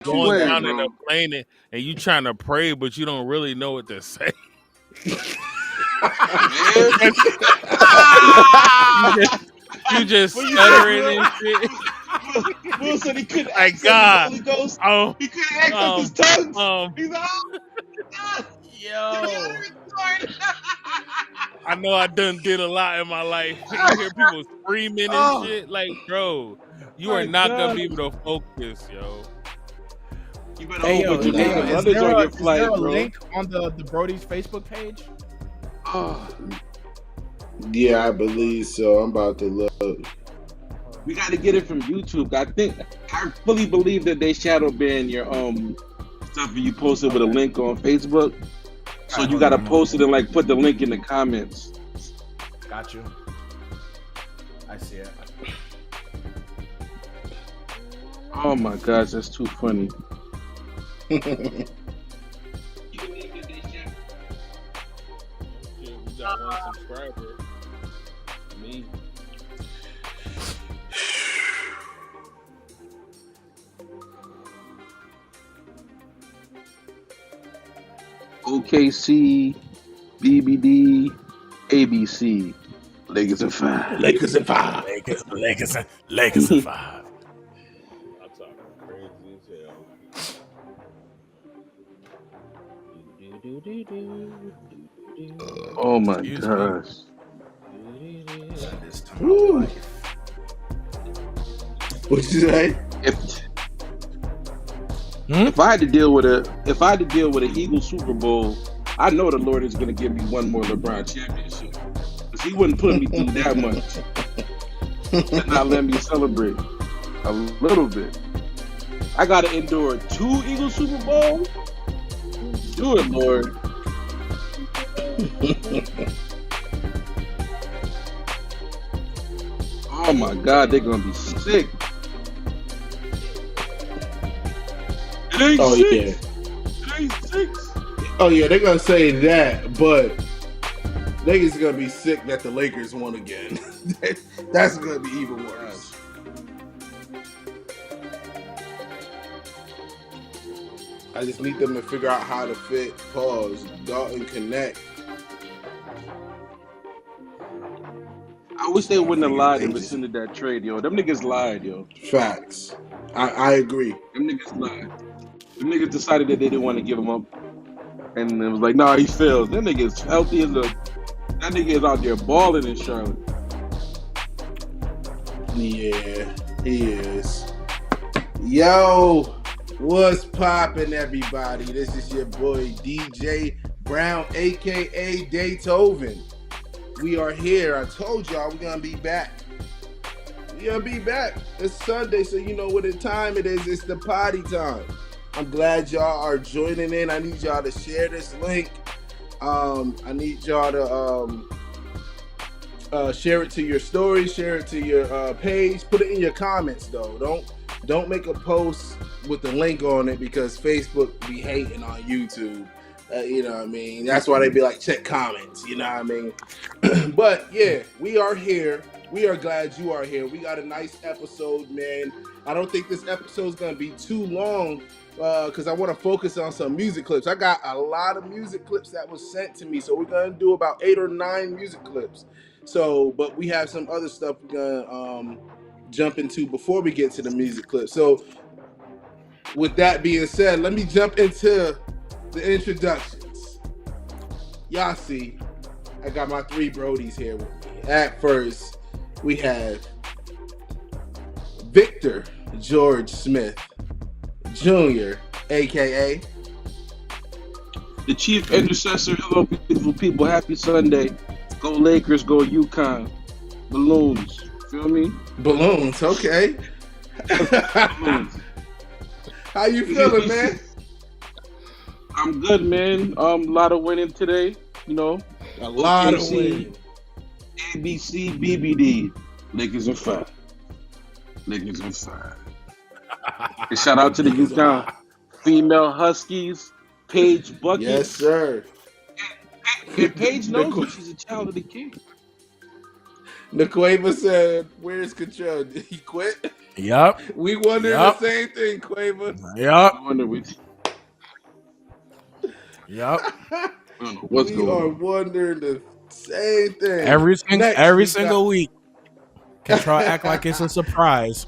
going playing, down in bro. the plane and you trying to pray, but you don't really know what to say. you just What you say, stuttering Will? and shit. Will said he couldn't Like access the God, Holy Ghost. um, He couldn't access his um, tongues. um, He's like, oh, God. yo. I know I done did a lot in my life. You hear people screaming and Oh, shit. Like, bro, you are my not gonna God. be able to focus, yo. You better hope what you need the Nah. runners on your Is there flight, a bro. link on the Brodies Facebook page? Oh, Yeah, I believe so. I'm about to look. we got to get it from YouTube. I fully believe that they shadow ban your stuff you posted with a link on Facebook. So Alright, you hold got to on, post it and like put the link in the comments. Got you. I see it. Oh my gosh, that's too funny. Shit, we got one subscriber. Me. OKC, BBD, ABC, Lakers and 5. Lakers and 5. Lakers and 5. I'm talking crazy as hell. Oh my Excuse me. gosh. This time Woo. of life. What you say? If I had to deal with an Eagles Super Bowl, I know the Lord is gonna give me one more LeBron championship. Because he wouldn't put me through that much. And not let me celebrate a little bit. I gotta endure 2 Eagles Super Bowl. Do it, Lord. Oh my God, they're gonna be sick. It ain't Oh, 6. yeah. It ain't 6. Oh, yeah, they're going to say that, but niggas going to be sick that the Lakers won again. That's going to be even worse. I just need them to figure out how to fit, Dalton Connect. I wish they wouldn't have lied and They just- rescinded that trade, yo. Them niggas lied, yo. Facts. I agree. Them niggas lied. Them niggas decided that they didn't want to give him up. And it was like, nah, he failed. That nigga is healthy as that nigga is out there balling in Charlotte. Yeah, he is. Yo, what's poppin', everybody? This is your boy DJ Brown, aka Daytoven. We are here. I told y'all we're gonna be back. We're gonna be back. It's Sunday, so you know what the time it is. It's the party time. I'm glad y'all are joining in. I need y'all to share this link. I need y'all to share it to your story, share it to your page. Put it in your comments though. Don't make a post with the link on it because Facebook be hating on YouTube. You know what I mean? That's why they be like, check comments. You know what I mean? But yeah, we are here. We are glad you are here. We got a nice episode, man. I don't think this episode is going to be too long because I want to focus on some music clips. I got a lot of music clips that was sent to me, so we're going to do about 8 or 9 music clips. So, but we have some other stuff we're going to jump into before we get to the music clips. So, with that being said, let me jump into the introductions. Y'all see, I got my 3 Brodies here with me. At first, we have Victor George Smith Jr., aka The chief intercessor. Hello, beautiful people. Happy Sunday. Go Lakers, go UConn. Balloons. Feel me? Balloons. Okay. Balloons. How you feeling, man? I'm good, man. A lot of winning today. You know, A lot of OKC, winning. ABC, BBD, Lakers and 5. Lakers and 5. And shout out to the UConn female Huskies, Paige Bucket. Yes, sir. And Paige knows it. She's a child of the king. Naqueva said, "Where's Control? Did he quit?" Yup. We wondering the same thing, Quaver. Yup. I wonder which. Yup. I don't know what's We going are on. wondering the same thing. Every single week. Control act like it's a surprise.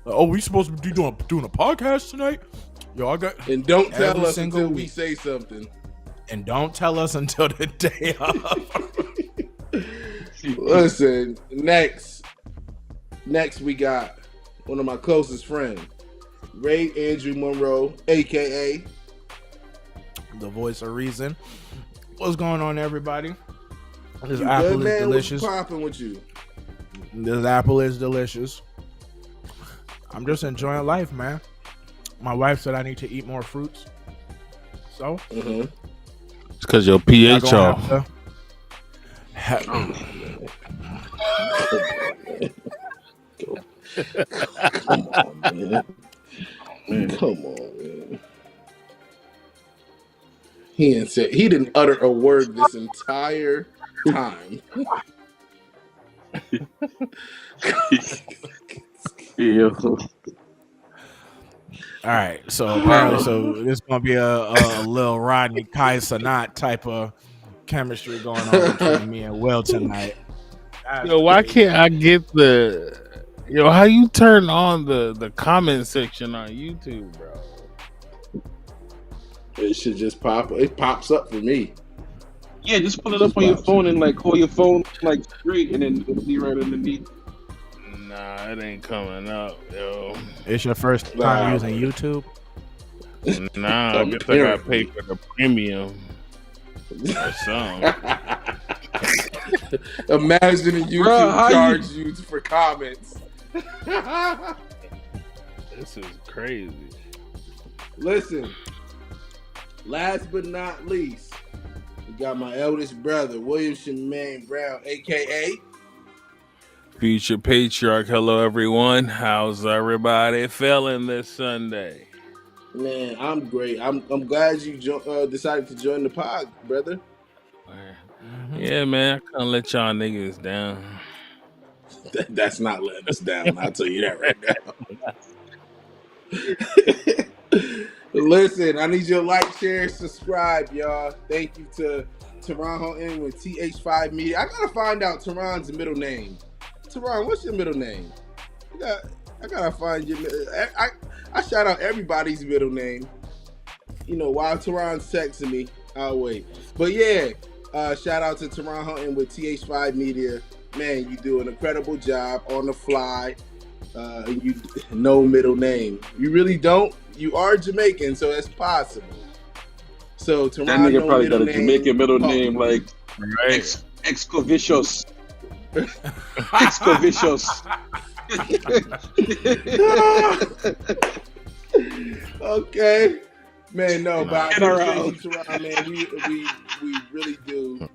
Oh, we supposed to be doing a podcast tonight? Yo, I got. And don't tell every us single until we week. say something. And don't tell us until the day of. Listen, next we got one of my closest friends, Ray Andrew Monroe, aka The voice of reason. What's going on, everybody? This you apple good, is man? delicious. What's popping with you? This apple is delicious. I'm just enjoying life, man. My wife said I need to eat more fruits. So, Mm-hmm. It's because your pH off. Come on, man. Come on, man. He didn't utter a word this entire time. Yeah. All right, so apparently, this is gonna be a little Rodney Kai Sanat type of chemistry going on between me and Will tonight. Yo, why can't I get how you turn on the comment section on YouTube, bro? It should just pop. It pops up for me. Yeah, just pull it up on your phone and like hold your phone like straight, and then it'll be right underneath. Nah, it ain't coming up, yo. It's your first time using YouTube? Nah, I guess I gotta pay for the premium or something. Imagine YouTube charge you for comments. This is crazy. Listen, last but not least, we got my eldest brother, William Shemaine Brown, aka Future Patriarch. Hello, everyone. How's everybody feeling this Sunday? Man, I'm great. I'm glad you decided to join the pod, brother. Yeah, man, I couldn't let y'all niggas down. That's not letting us down. I'll tell you that right now. Listen, I need you to like, share, subscribe, y'all. Thank you to Teron Hunting with TH5 Media. I gotta find out Teron's middle name. Teron, what's your middle name? I gotta find your. I shout out everybody's middle name. You know, while Teron's texting me, I'll wait. But yeah, shout out to Teron Hunting with TH5 Media. Man, you do an incredible job on the fly. You no middle name. You really don't. You are Jamaican, so it's possible. So Teron, that nigga probably got a Jamaican middle name like Excovicious. Excovicious. Okay, man. No, but I appreciate you, Teron, man. We really do.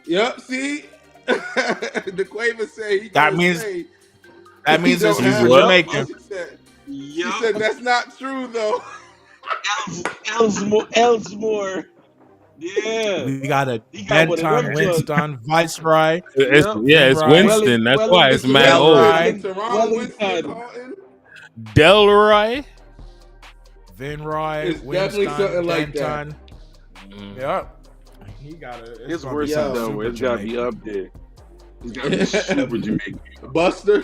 Yep. See, the Quaver say that means it's Jamaican. She said that's not true though. Elsmore. Yeah. We got a Benton Winston Viceroy. It's Winston. That's why it's mad old. Delroy. Vinroy. It's Winston, definitely something like Denton. that. Yep. He got it. It's worse than that. It's gotta be up there. It's gotta be super Jamaican. Buster.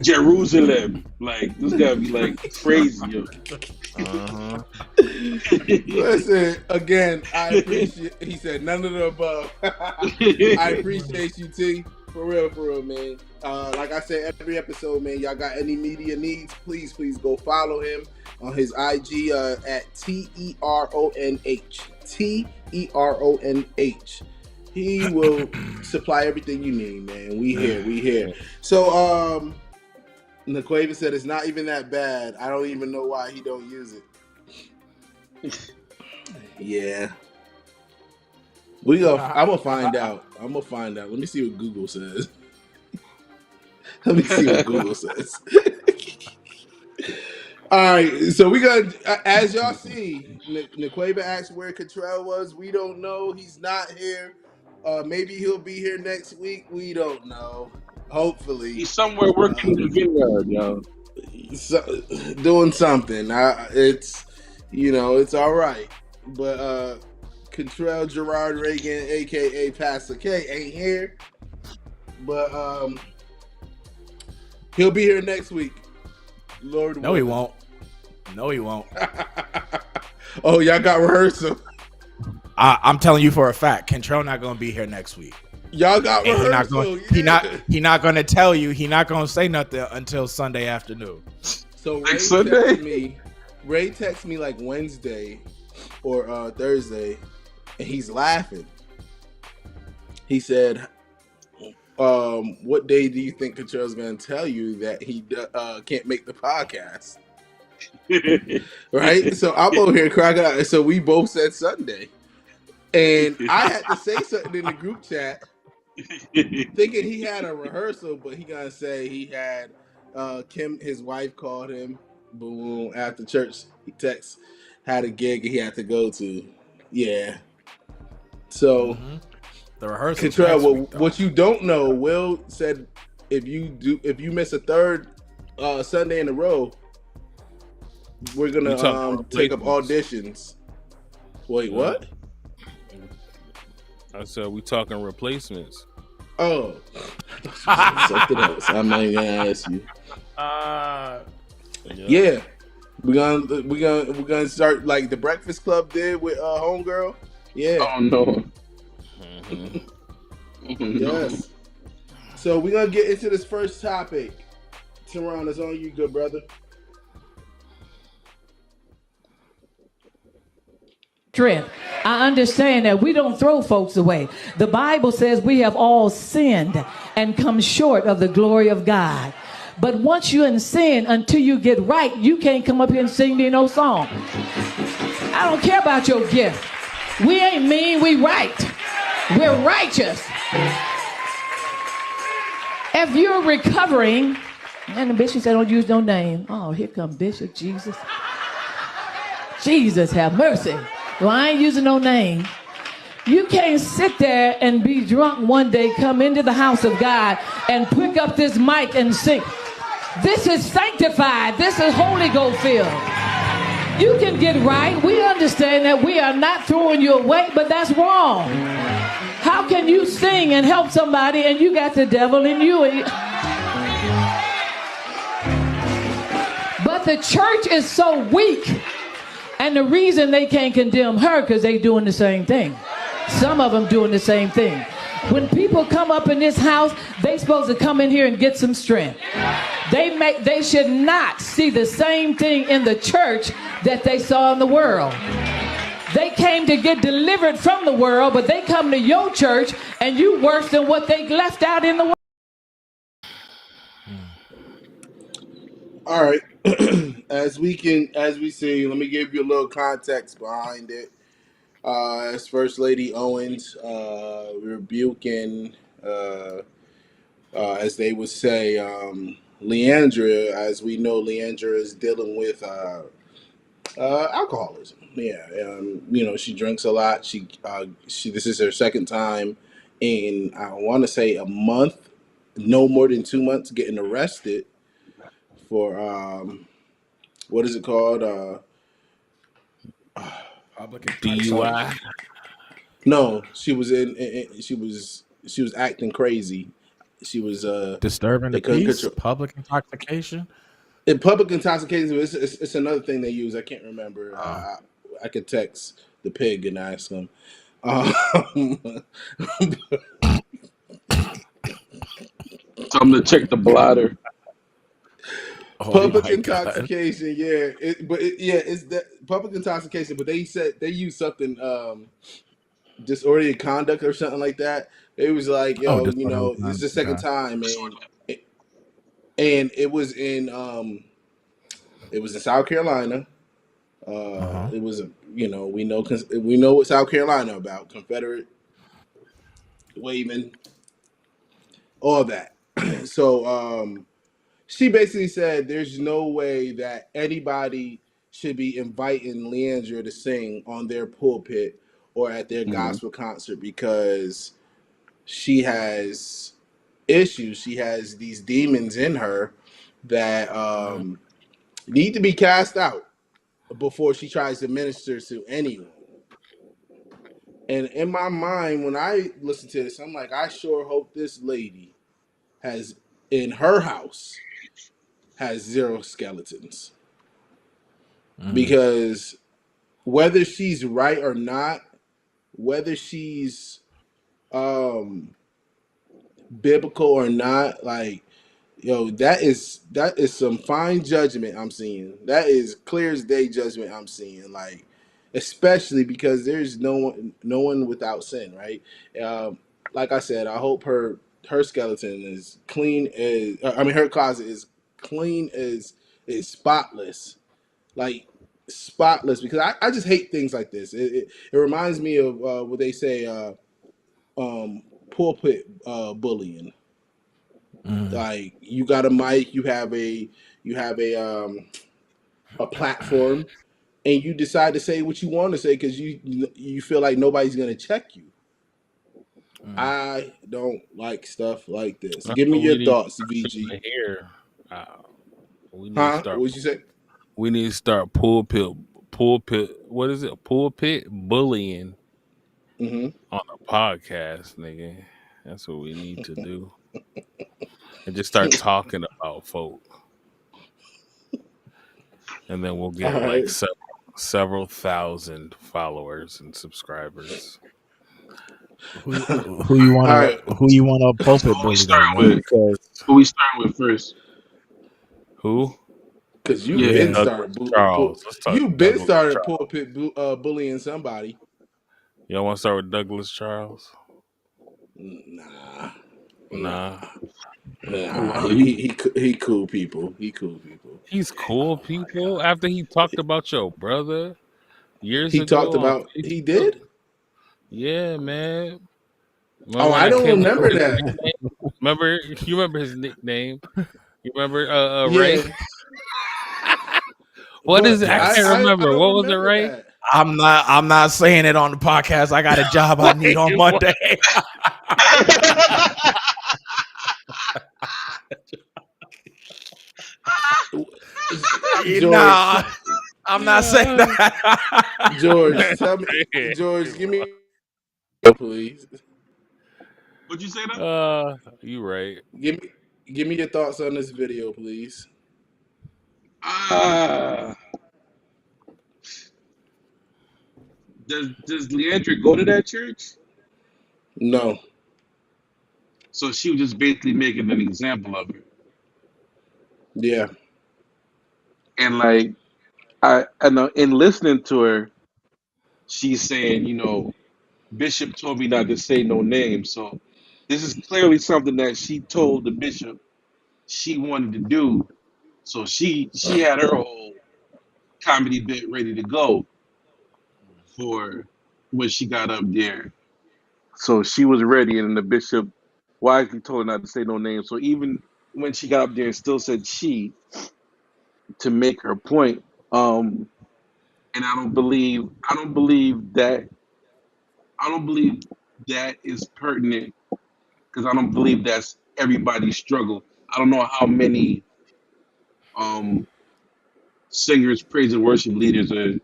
Jerusalem. Like, this gotta be like crazy. Yo. Listen, again, I appreciate. He said none of the above. I appreciate you, T. For real, man. Like I said, every episode, man. Y'all got any media needs? Please go follow him on his IG at TERONH. TERONH. He will supply everything you need, man. We here. So, Naquaven said it's not even that bad. I don't even know why he don't use it. Yeah. I'm gonna find out. Let me see what Google says. All right, so we got, as y'all see, Naquaven asked where Cottrell was. We don't know. He's not here. Maybe he'll be here next week. We don't know. Hopefully. He's somewhere working in the vineyard, yo. doing something. It's it's all right. But Contrell Gerard Reagan, aka Pastor K, ain't here. But he'll be here next week. Lord No, he willing. won't. No, he won't. Oh, y'all got rehearsal. I'm telling you for a fact, Control not gonna be here next week. Y'all got And rehearsal. he not gonna tell you. He not gonna say nothing until Sunday afternoon. So Next Sunday? Ray texted me like Wednesday or Thursday, and he's laughing. He said, "What day do you think Control's gonna tell you that he can't make the podcast?" Right? So I'm over here cracking out. So we both said Sunday, and I had to say something in the group chat, thinking he had a rehearsal, but he gonna say he had Kim, his wife, called him. Boom! After church, he texts, had a gig he had to go to. Yeah. So, The rehearsal. Control, what you don't know, Will said if you miss a third Sunday in a row, we're gonna take up auditions. Wait, what? I said we talking replacements. Oh, something else. I'm not even gonna ask you. Yeah, we're gonna start like the Breakfast Club did with Homegirl. Yeah. Oh no. Yes. So we're gonna get into this first topic. Teron, it's on you, good brother. Strength. I understand that we don't throw folks away. The Bible says we have all sinned and come short of the glory of God. But once you're in sin, until you get right, you can't come up here and sing me no song. I don't care about your gift. We ain't mean, we right. We're righteous. If you're recovering, and the bishop said don't use no name. Oh, here come Bishop Jesus. Jesus have mercy. Well, I ain't using no name. You can't sit there and be drunk one day, come into the house of God and pick up this mic and sing. This is sanctified. This is Holy Ghost filled. You can get right. We understand that we are not throwing you away, but that's wrong. How can you sing and help somebody and you got the devil in you? But the church is so weak. And the reason they can't condemn her because they doing the same thing. Some of them doing the same thing. When people come up in this house, they supposed to come in here and get some strength. They should not see the same thing in the church that they saw in the world. They came to get delivered from the world, but they come to your church and you worse than what they left out in the world. All right. As we see, let me give you a little context behind it. As First Lady Owens rebuking, as they would say, LeAndria. As we know, LeAndria is dealing with alcoholism. Yeah, she drinks a lot. She this is her second time in I want to say a month, no more than 2 months, getting arrested for what is it called? Public DUI. No, she was she was acting crazy. She was disturbing the they couldn't peace, control public intoxication. in public intoxication. It's another thing they use. I can't remember. I could text the pig and ask him. Tell them to check the bladder. Public intoxication, yeah. It's that public intoxication. But they said they used something disorderly conduct or something like that. It was like, this is the second time, and it was in South Carolina. It was we know what South Carolina about, Confederate waving, all that. So she basically said there's no way that anybody should be inviting LeAndria to sing on their pulpit or at their gospel concert because she has issues. She has these demons in her that need to be cast out before she tries to minister to anyone. And in my mind, when I listen to this, I'm like, I sure hope this lady has in her house has zero skeletons. Mm. Because whether she's right or not, whether she's um biblical or not, like, yo, that is some fine judgment I'm seeing. That is clear as day judgment I'm seeing. Like, especially because there's no one without sin, right? Um, like I said, I hope her skeleton is clean as I mean her closet is clean as is spotless, like spotless. Because I just hate things like this. It reminds me of what they say, um, pulpit bullying. Mm. Like, you got a mic, you have a platform, and you decide to say what you want to say because you feel like nobody's gonna check you. Mm. I don't like stuff like this. That's Give me what your we need thoughts, VG. to hear. Uh, we need to Huh? start. What'd you say? We need to start pulpit. What is it? Pulpit bullying Hmm. on a podcast, nigga. That's what we need to do, and just start talking about folk, and then we'll All get like right. several thousand followers and subscribers. Who you All right. want to So pulpit who we bully though, starting man? with? Because Who we starting with first? Who? Because you've Yeah. been Douglas started, Charles. Let's talk you've been Douglas started Charles. pulpit bullying somebody. Y'all want to start with Douglas Charles? Nah, Nah, nah, Oh, nah. wow. He cool people. He cool people. he's cool, people. After he talked about your brother years He talked ago on about he Facebook, did. yeah, man. Remember Oh, when I I don't came up with remember his that. nickname? Remember you remember his nickname? You remember Ray? Yeah, What is but it? I yes, can't I remember. don't What was it, remember Ray? that. I'm not saying it on the podcast. I got a job I need on What? Monday. George, Nah, I'm not saying Yeah. that. George, tell me, George, give me, please, What'd you say that? You right. give me, give me your thoughts on this video, please. Ah, does LeAndria go to that church? No, So she was just basically making an example of her. yeah, And like I know in listening to her, she's saying, Bishop told me not to say no names. So this is clearly something that she told the bishop she wanted to do. So she had her whole comedy bit ready to go for when she got up there. So she was ready, and the bishop wisely told her not to say no names. So even when she got up there and still said she to make her point. And I don't believe that is pertinent because I don't believe that's everybody's struggle. I don't know how many um, singers, praise and worship leaders are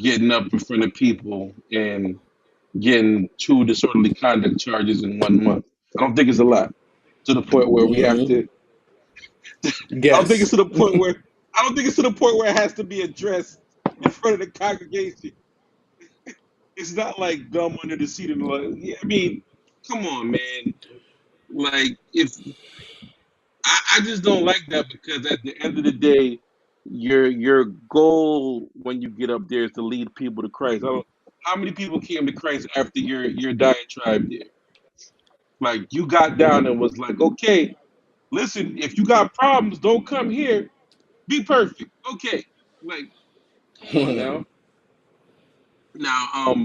getting up in front of people and getting 2 disorderly conduct charges in 1 month. I don't think it's a lot to the point where we have mm-hmm. to. I don't think it's Yes. to the point where I don't think it's to the point where it has to be addressed in front of the congregation. It's not like dumb under the seat of the yeah, I mean, come on, man. Like if I just don't like that because at the end of the day, your goal when you get up there is to lead people to Christ. How many people came to Christ after your diatribe there? Like you got down and was like, okay, listen, if you got problems, don't come here. Be perfect. Okay. Like, come on now.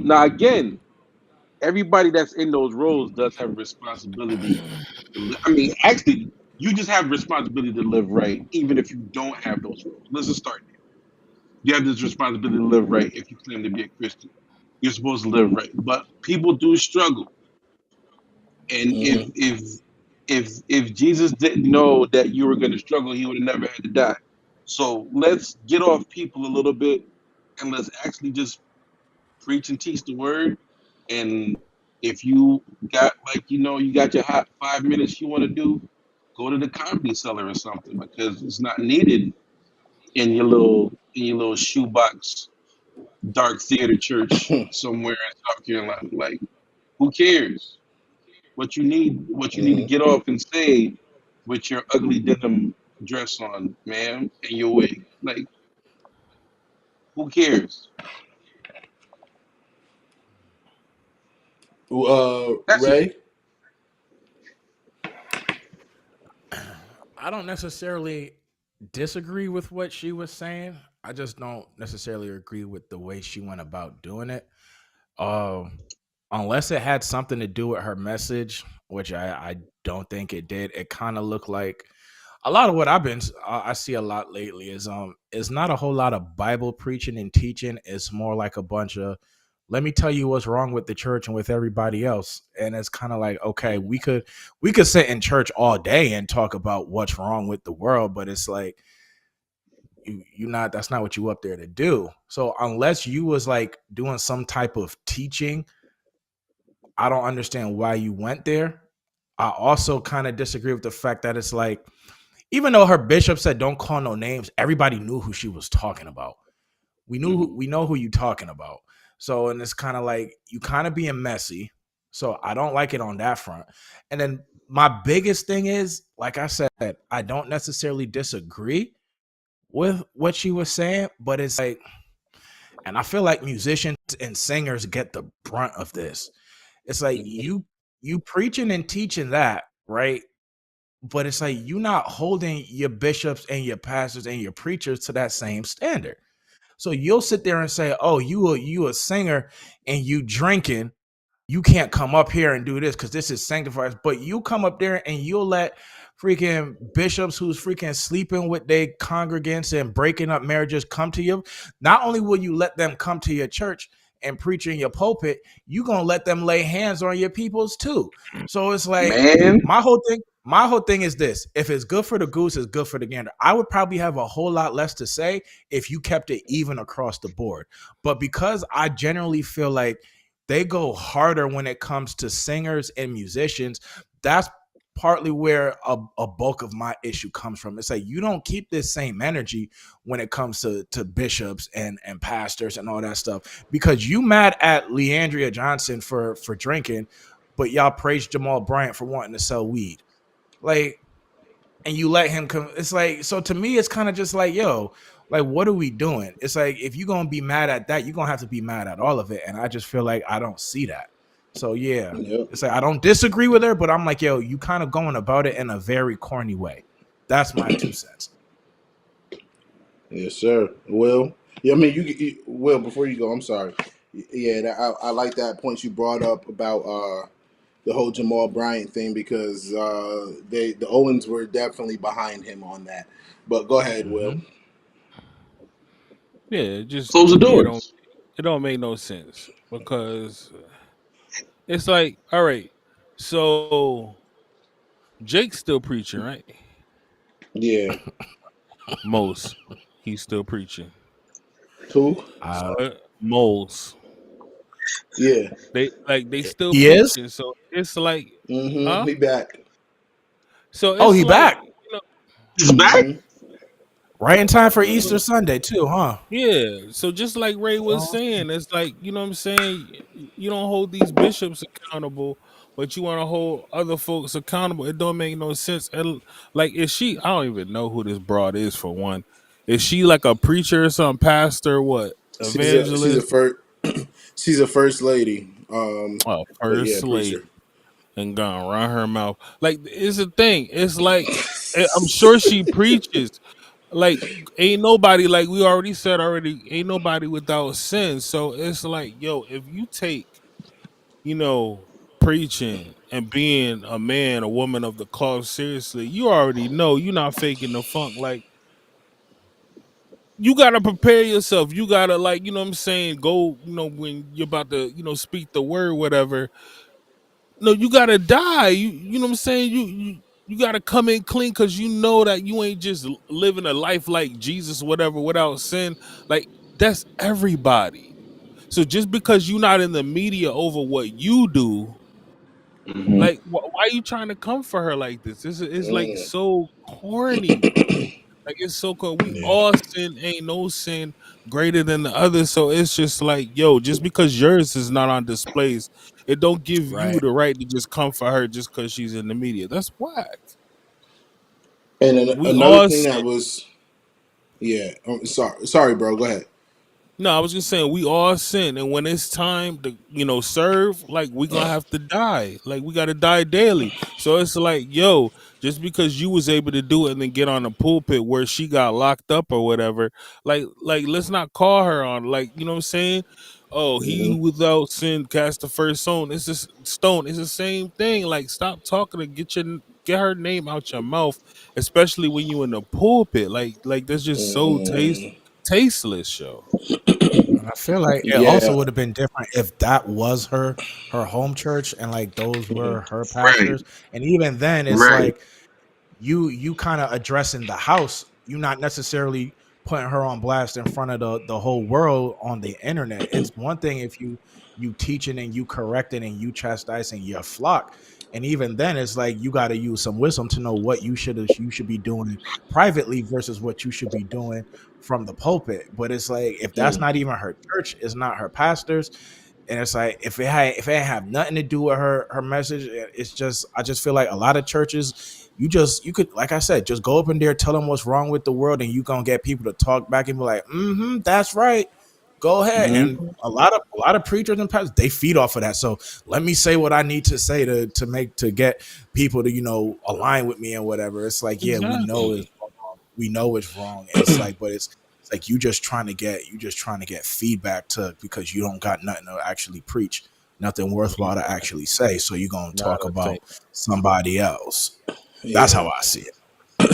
Now again, everybody that's in those roles does have a responsibility. I mean, actually, you just have responsibility to live right, even if you don't have those roles. Let's just start there. You have this responsibility to live right if you claim to be a Christian. You're supposed to live right, but people do struggle. And Hmm. if Jesus didn't know that you were going to struggle, he would have never had to die. So let's get off people a little bit and let's actually just preach and teach the word. And if you got like you got your hot 5 minutes you want to do, go to the comedy cellar or something because it's not needed in your little shoebox dark theater church somewhere in South Carolina. Like, who cares? What you need to Mhm. get off and say with your ugly denim dress on, ma'am, and your wig. Like, who cares? That's it. Ray. I don't necessarily disagree with what she was saying. I just don't necessarily agree with the way she went about doing it. Um, Unless it had something to do with her message, which I don't think it did. It kind of looked like a lot of what I see a lot lately is not a whole lot of Bible preaching and teaching. It's more like a bunch of let me tell you what's wrong with the church and with everybody else. And it's kind of like, okay, we could sit in church all day and talk about what's wrong with the world, but it's like you not that's not what you up there to do. So unless you was like doing some type of teaching, I don't understand why you went there. I also kind of disagree with the fact that it's like, even though her bishop said don't call no names, everybody knew who she was talking about. We know who you talking about. So, and it's kind of like you kind of being messy. So I don't like it on that front. And then my biggest thing is, like I said, I don't necessarily disagree with what she was saying, but it's like, and I feel like musicians and singers get the brunt of this. It's like Mhm. you preaching and teaching that, right? But it's like you not holding your bishops and your pastors and your preachers to that same standard. So you'll sit there and say, "Oh, you a singer and you drinking, you can't come up here and do this because this is sanctified." But you come up there and you'll let freaking bishops who's freaking sleeping with their congregants and breaking up marriages come to you. Not only will you let them come to your church and preach in your pulpit, you gonna let them lay hands on your peoples too. So it's like Man, my whole thing is this: if it's good for the goose, it's good for the gander. I would probably have a whole lot less to say if you kept it even across the board. But because I generally feel like they go harder when it comes to singers and musicians, that's partly where a bulk of my issue comes from. It's like you don't keep this same energy when it comes to bishops and pastors and all that stuff because you mad at LeAndria Johnson for drinking, but y'all praise Jamal Bryant for wanting to sell weed. Like, and you let him come. It's like, so to me, it's kind of just like, yo, like, what are we doing? It's like, if you're going to be mad at that, you're going to have to be mad at all of it. And I just feel like I don't see that. So, yeah, Yep. it's like, I don't disagree with her, but I'm like, yo, you kind of going about it in a very corny way. That's my 2 cents. Yes, sir. Will. Yeah, I mean, Will. Before you go, I'm sorry. Yeah, I like that point you brought up about the whole Jamal Bryant thing because the Owens were definitely behind him on that. But go ahead, Will. Mm-hmm. Yeah, just close to the me, doors. it don't make no sense because it's like, all right, so Jake's still preaching, right? Yeah. Most he's still preaching. Who? Uh, Moles Yeah. they still he is? preaching, so it's like, Mm-hmm. huh? He back. So Oh, it's he like, back. He's back. Mm-hmm. Right in time for Mm-hmm. Easter Sunday, too, huh? yeah. So just like Ray was Oh, saying, it's like, you know what I'm saying. You don't hold these bishops accountable, but you want to hold other folks accountable. It don't make no sense. And like, is she? I don't even know who this broad is for one. Is she like a preacher or some pastor? What, She's a evangelist? first she's a first lady. Oh, But yeah, first lady. preacher. And gonna run her mouth. Like, it's a thing. It's like, I'm sure she preaches. Like, ain't nobody, like we already said already, ain't nobody without sin. So it's like, yo, if you take, you know, preaching and being a man, a woman of the cloth seriously, you already know you're not faking the funk. Like, you gotta prepare yourself. You gotta, like, you know what I'm saying, go, when you're about to, speak the word, whatever. No, you gotta die. You know what I'm saying? you gotta come in clean because you know that you ain't just living a life like Jesus, whatever, without sin. Like that's everybody. So just because you're not in the media over what you do, Hmm. like why are you trying to come for her like this? This is like Mm, so corny. Like it's so cool. We yeah. all sin, ain't no sin greater than the other. So it's just like, yo, just because yours is not on displays, it don't give you Right. the right to just come for her just because she's in the media. That's whack. And We another all thing sin. that was, yeah. Sorry, bro. Go ahead. No, I was just saying we all sin, and when it's time to, serve, like we gonna have to die. Like we gotta die daily. So it's like, yo, just because you was able to do it and then get on the pulpit where she got locked up or whatever, like let's not call her on, like, you know what I'm saying? Oh, he Hmm. who without sin cast the first stone. It's just stone. It's the same thing. Like stop talking to get her name out your mouth, especially when you in the pulpit. Like that's just so tasteless, yo. And I feel like it also Yeah. would have been different if that was her home church and like those were her Right, pastors. And even then, it's right. like you kind of addressing the house. You're not necessarily putting her on blast in front of the whole world on the internet. It's one thing if you teaching and you correcting and you chastising your flock. And even then, it's like you got to use some wisdom to know what you should be doing privately versus what you should be doing from the pulpit. But it's like if that's Mm, not even her church, it's not her pastors, and it's like if it have nothing to do with her message, it's just I just feel like a lot of churches you could like I said just go up in there, tell them what's wrong with the world, and you gonna get people to talk back and be like, that's right, go ahead. And mm-hmm, a lot of preachers and pastors, they feed off of that. So let me say what I need to say to get people to align with me and whatever. It's like, yeah, Exactly. we know it's wrong. It's like, but it's like you just trying to get feedback to because you don't got nothing to actually preach, nothing worthwhile to actually say. So you're gonna Not talk a thing. about somebody else. That's how yeah. I see it.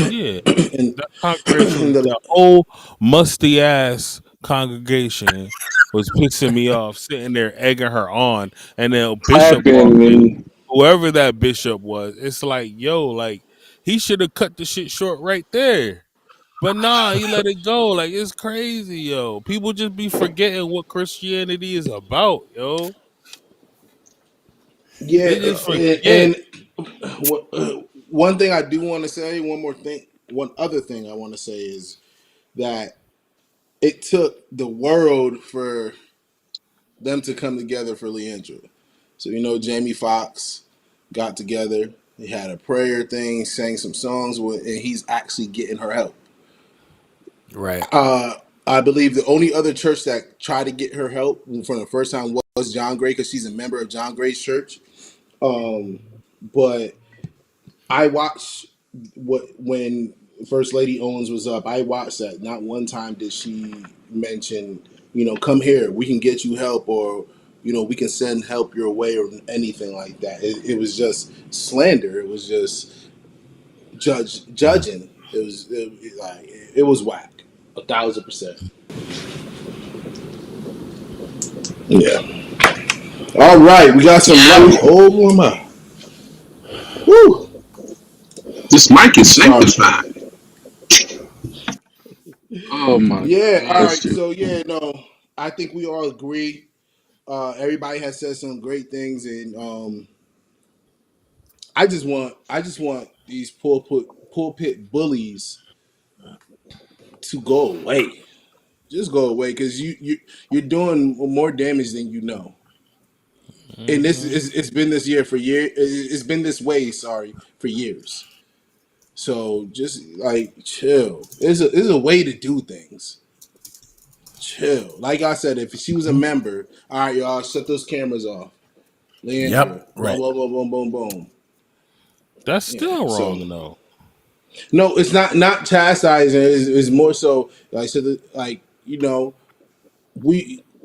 Yeah. And, That congregation, and the, the whole musty ass congregation was pissing me off, sitting there egging her on, and then Bishop walked Clapping in. and Whoever that bishop was, it's like, yo, like he should have cut the shit short right there. But nah, he let it go. Like it's crazy, yo. People just be forgetting what Christianity is about, yo. yeah, They just forget. and one thing I do want to say, one other thing I want to say is that it took the world for them to come together for LeAndria. So Jamie Foxx got together. They had a prayer thing, sang some songs with, and he's actually getting her help. Right. Uh, I believe the only other church that tried to get her help for the first time was John Gray because she's a member of John Gray's church. Um, but I watched when First Lady Owens was up. I watched that. Not one time did she mention, come here, we can get you help, or we can send help your way, or anything like that. It was just slander. It was just judging. It was whack, 1,000%. Yeah. All right, we got some light. yeah, Oh my. Woo. this mic is Sorry. sanctified. Oh my Yeah. All right. gosh. So yeah, no, I think we all agree. Everybody has said some great things, and I just want these pulpit bullies to go away. Just go away because you're doing more damage than you know. And this Hmm. is it's been this year for year. It's been this way. Sorry, for years. So just like chill. There's a way to do things. Chill. Like I said, if she was a member, all right, y'all, shut those cameras off. Leandria, Yep. boom, Right. boom, boom, boom, boom, boom. That's Yeah. still So wrong though. no, it's not chastising. It's more so like so. Like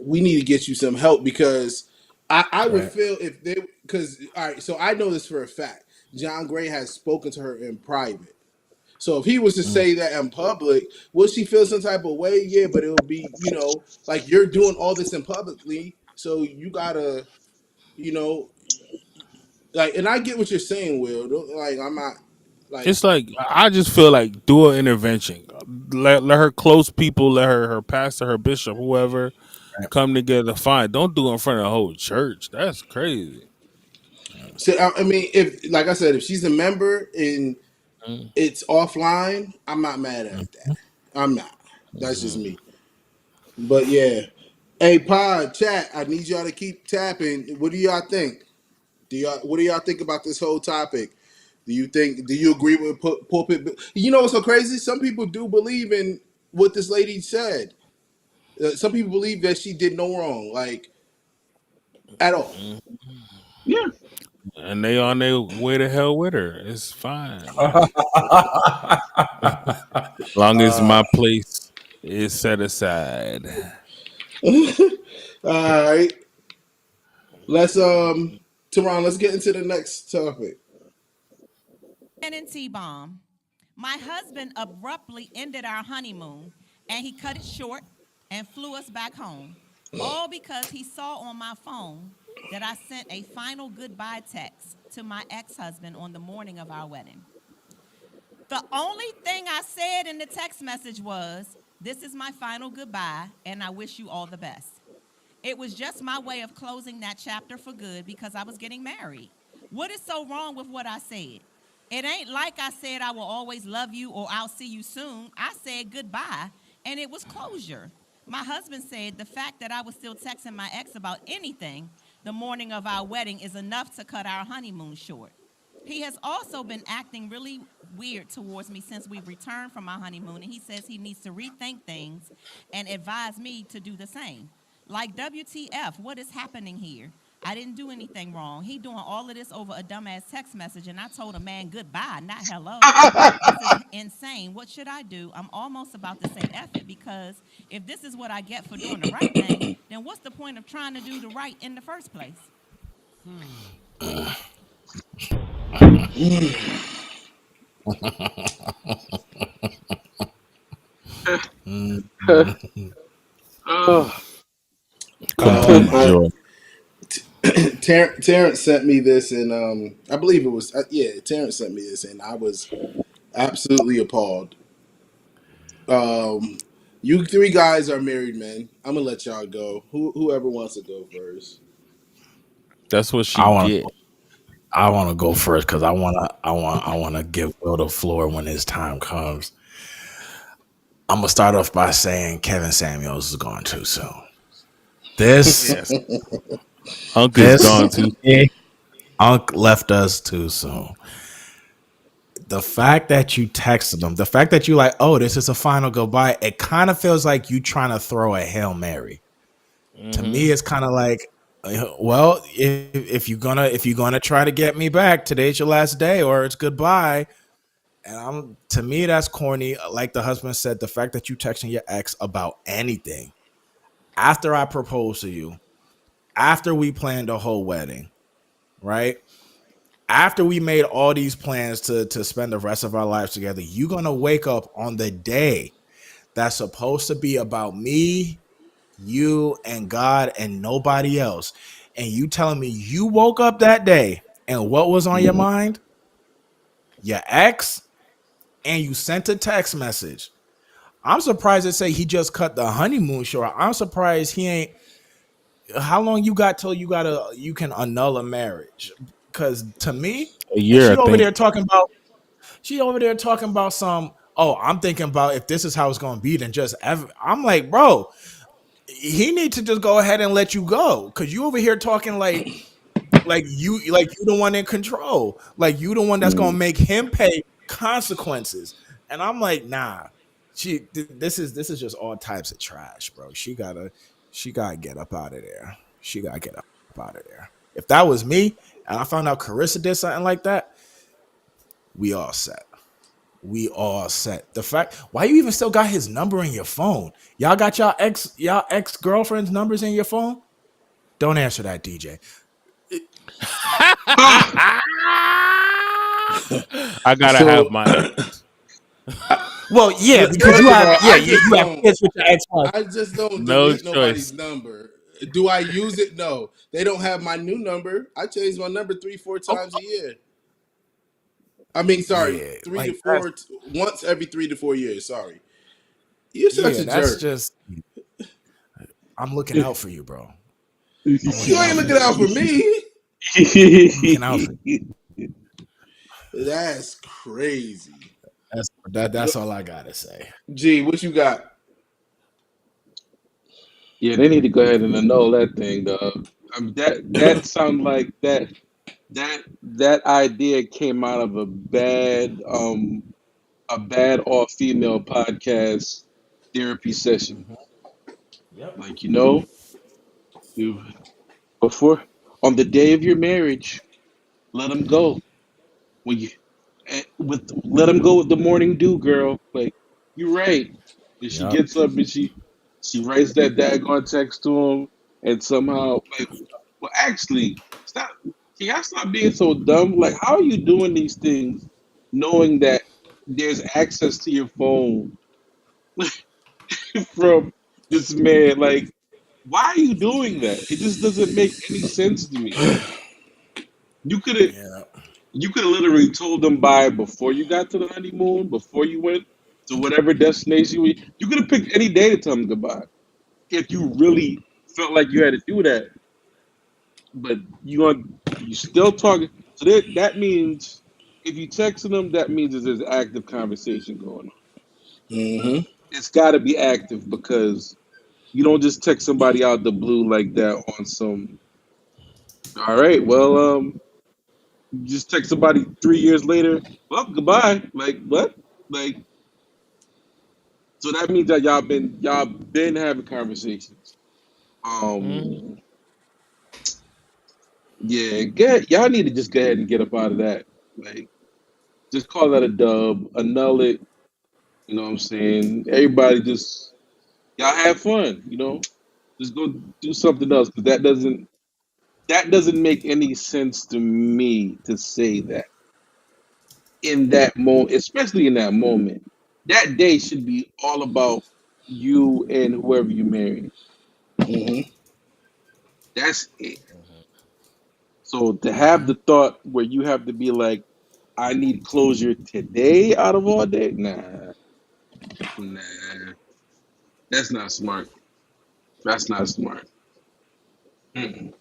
we need to get you some help because I would Right. feel if they because all right. So I know this for a fact. John Gray has spoken to her in private. So if he was to Mm. say that in public, would she feel some type of way? Yeah, but it would be like you're doing all this in publicly, so you gotta you know like. And I get what you're saying, Will. Like I'm not. Like, It's like I just feel like do an intervention. Let her close people, let her pastor, her bishop, whoever come together. Fine. Don't do it in front of the whole church. That's crazy. so I mean, if like I said, if she's a member and Mm-hmm. it's offline, I'm not mad at that. I'm not. That's just me. But yeah. Hey, Pod, chat. I need y'all to keep tapping. What do y'all think? What do y'all think about this whole topic? Do you agree with pulpit? You know what's so crazy? Some people do believe in what this lady said. Some people believe that she did no wrong, like at all. Yeah. And they on their way to hell with her. It's fine. Long as my place is set aside. All right, let's Teron, let's get into the next topic. And T-Bomb. My husband abruptly ended our honeymoon and he cut it short and flew us back home. All because he saw on my phone that I sent a final goodbye text to my ex-husband on the morning of our wedding. The only thing I said in the text message was, "This is my final goodbye and I wish you all the best." It was just my way of closing that chapter for good because I was getting married. What is so wrong with what I said? It ain't like I said I will always love you or I'll see you soon. I said goodbye, and it was closure. My husband said the fact that I was still texting my ex about anything the morning of our wedding is enough to cut our honeymoon short. He has also been acting really weird towards me since we've returned from our honeymoon, and he says he needs to rethink things and advise me to do the same. Like, WTF, what is happening here? I didn't do anything wrong. He doing all of this over a dumbass text message, and I told a man goodbye, not hello. This is insane. What should I do? I'm almost about to say F it because if this is what I get for doing the right thing, then what's the point of trying to do the right in the first place? Oh, Complete I joy. Terrence sent me this, and I believe it was Terrence sent me this, and I was absolutely appalled. Um, you three guys are married men. I'm gonna let y'all go. Whoever wants to go first. That's what she I want get. I want to go first because I want to give Will the floor when his time comes. I'm gonna start off by saying Kevin Samuels is gone too soon. This Yes. Hunk is this gone too. Unc left us too soon. The fact that you texted him, the fact that you like, oh, this is a final goodbye, it kind of feels like you trying to throw a Hail Mary. To Mm-hmm. me, it's kind of like, well, if you're gonna try to get me back, today's your last day, or it's goodbye. And to me, that's corny. Like the husband said, the fact that you texting your ex about anything after I proposed to you, after we planned the whole wedding, right? After we made all these plans to spend the rest of our lives together, you're gonna wake up on the day that's supposed to be about me, you, and God, and nobody else. And you telling me you woke up that day and what was on your Mhm. mind? Your ex, and you sent a text message. I'm surprised they say he just cut the honeymoon short. I'm surprised he ain't. How long you got till you can annul a marriage? Because to me, A and year, I think. she over there talking about some. Oh, I'm thinking about if this is how it's gonna be, then just ever. I'm like, bro, he need to just go ahead and let you go because you over here talking like you the one in control, like you the one that's gonna Mhm. make him pay consequences. And I'm like, nah, this is just all types of trash, bro. She gotta get up out of there. She gotta get up out of there. If that was me and I found out Carissa did something like that, we all set. We all set. The fact why you even still got his number in your phone? Y'all got y'all ex girlfriend's numbers in your phone? Don't answer that, DJ. oh, I gotta have So, my ex. Well, yeah, because first of all, you have kids with your ex-wife. I just don't No delete nobody's choice. number. Do I use it? No. They don't have my new number. I change my number 3, 4 Oh, times a year. I mean, sorry, Yeah, three to like that's four, once every 3 to 4 years. Sorry, you're such yeah, a that's jerk. just I'm looking out for you, bro. I'm You looking ain't out for looking you. out for me. I'm looking out for you. That's crazy. That's all I gotta say. G, what you got? Yeah, they need to go ahead and annul that thing, dog. That sound like that idea came out of a bad all female podcast therapy session. Mhm. Yep. Like, you before on the day of your marriage, let them go. When you with let them go with the morning dew, girl. Like, you're right. And she Yep. gets up and she writes that daggone text to him, and somehow like, well, actually, stop. Can y'all stop being so dumb? Like, how are you doing these things, knowing that there's access to your phone from this man? Like, why are you doing that? It just doesn't make any sense to me. You could have Yeah. you could have literally told them by before you got to the honeymoon, before you went to whatever destination you could have picked any day to tell them goodbye if you really felt like you had to do that. But you still talking. So that means if you texting them, that means that there's active conversation going on. Mm-hmm. It's got to be active because you don't just text somebody out the blue like that on some. All right, well, you just text somebody 3 years later. Well, goodbye. Like what? Like, so that means that y'all been having conversations. Mhm. Um, yeah, y'all need to just go ahead and get up out of that. Like, just call that a dub, annul it. You know what I'm saying? Everybody just y'all have fun. Just go do something else because that doesn't make any sense to me to say that in that moment, especially in that moment. That day should be all about you and whoever you marry. Mm-hmm. That's it. Mhm. So to have Hmm. the thought where you have to be like, I need closure today out of all day, nah, that's not smart. That's not smart. Mm-mm.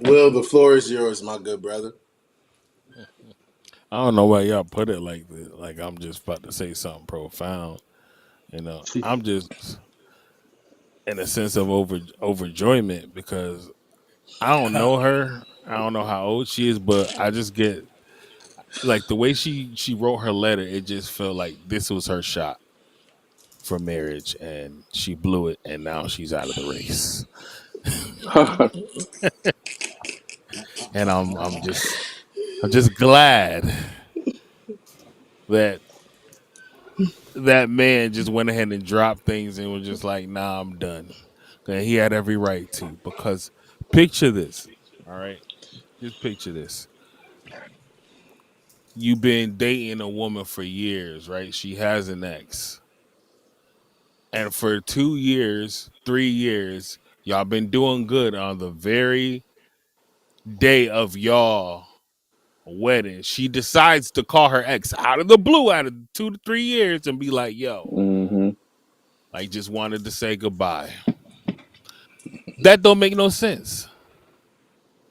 Will, the floor is yours, my good brother. I don't know why y'all put it like this. Like I'm just about to say something profound. I'm just in a sense of overjoyment because I don't know her. I don't know how old she is, but I just get like the way she wrote her letter. It just felt like this was her shot for marriage, and she blew it, and now she's out of the race. And I'm just glad that that man just went ahead and dropped things and was just like, nah, I'm done. And he had every right to, because picture this. All right. Just picture this. You've been dating a woman for years, right? She has an ex. And for 2 years, 3 years, y'all been doing good. On the very day of y'all wedding, she decides to call her ex out of the blue, out of 2 to 3 years, and be like, yo, Hmm. I just wanted to say goodbye. That don't make no sense.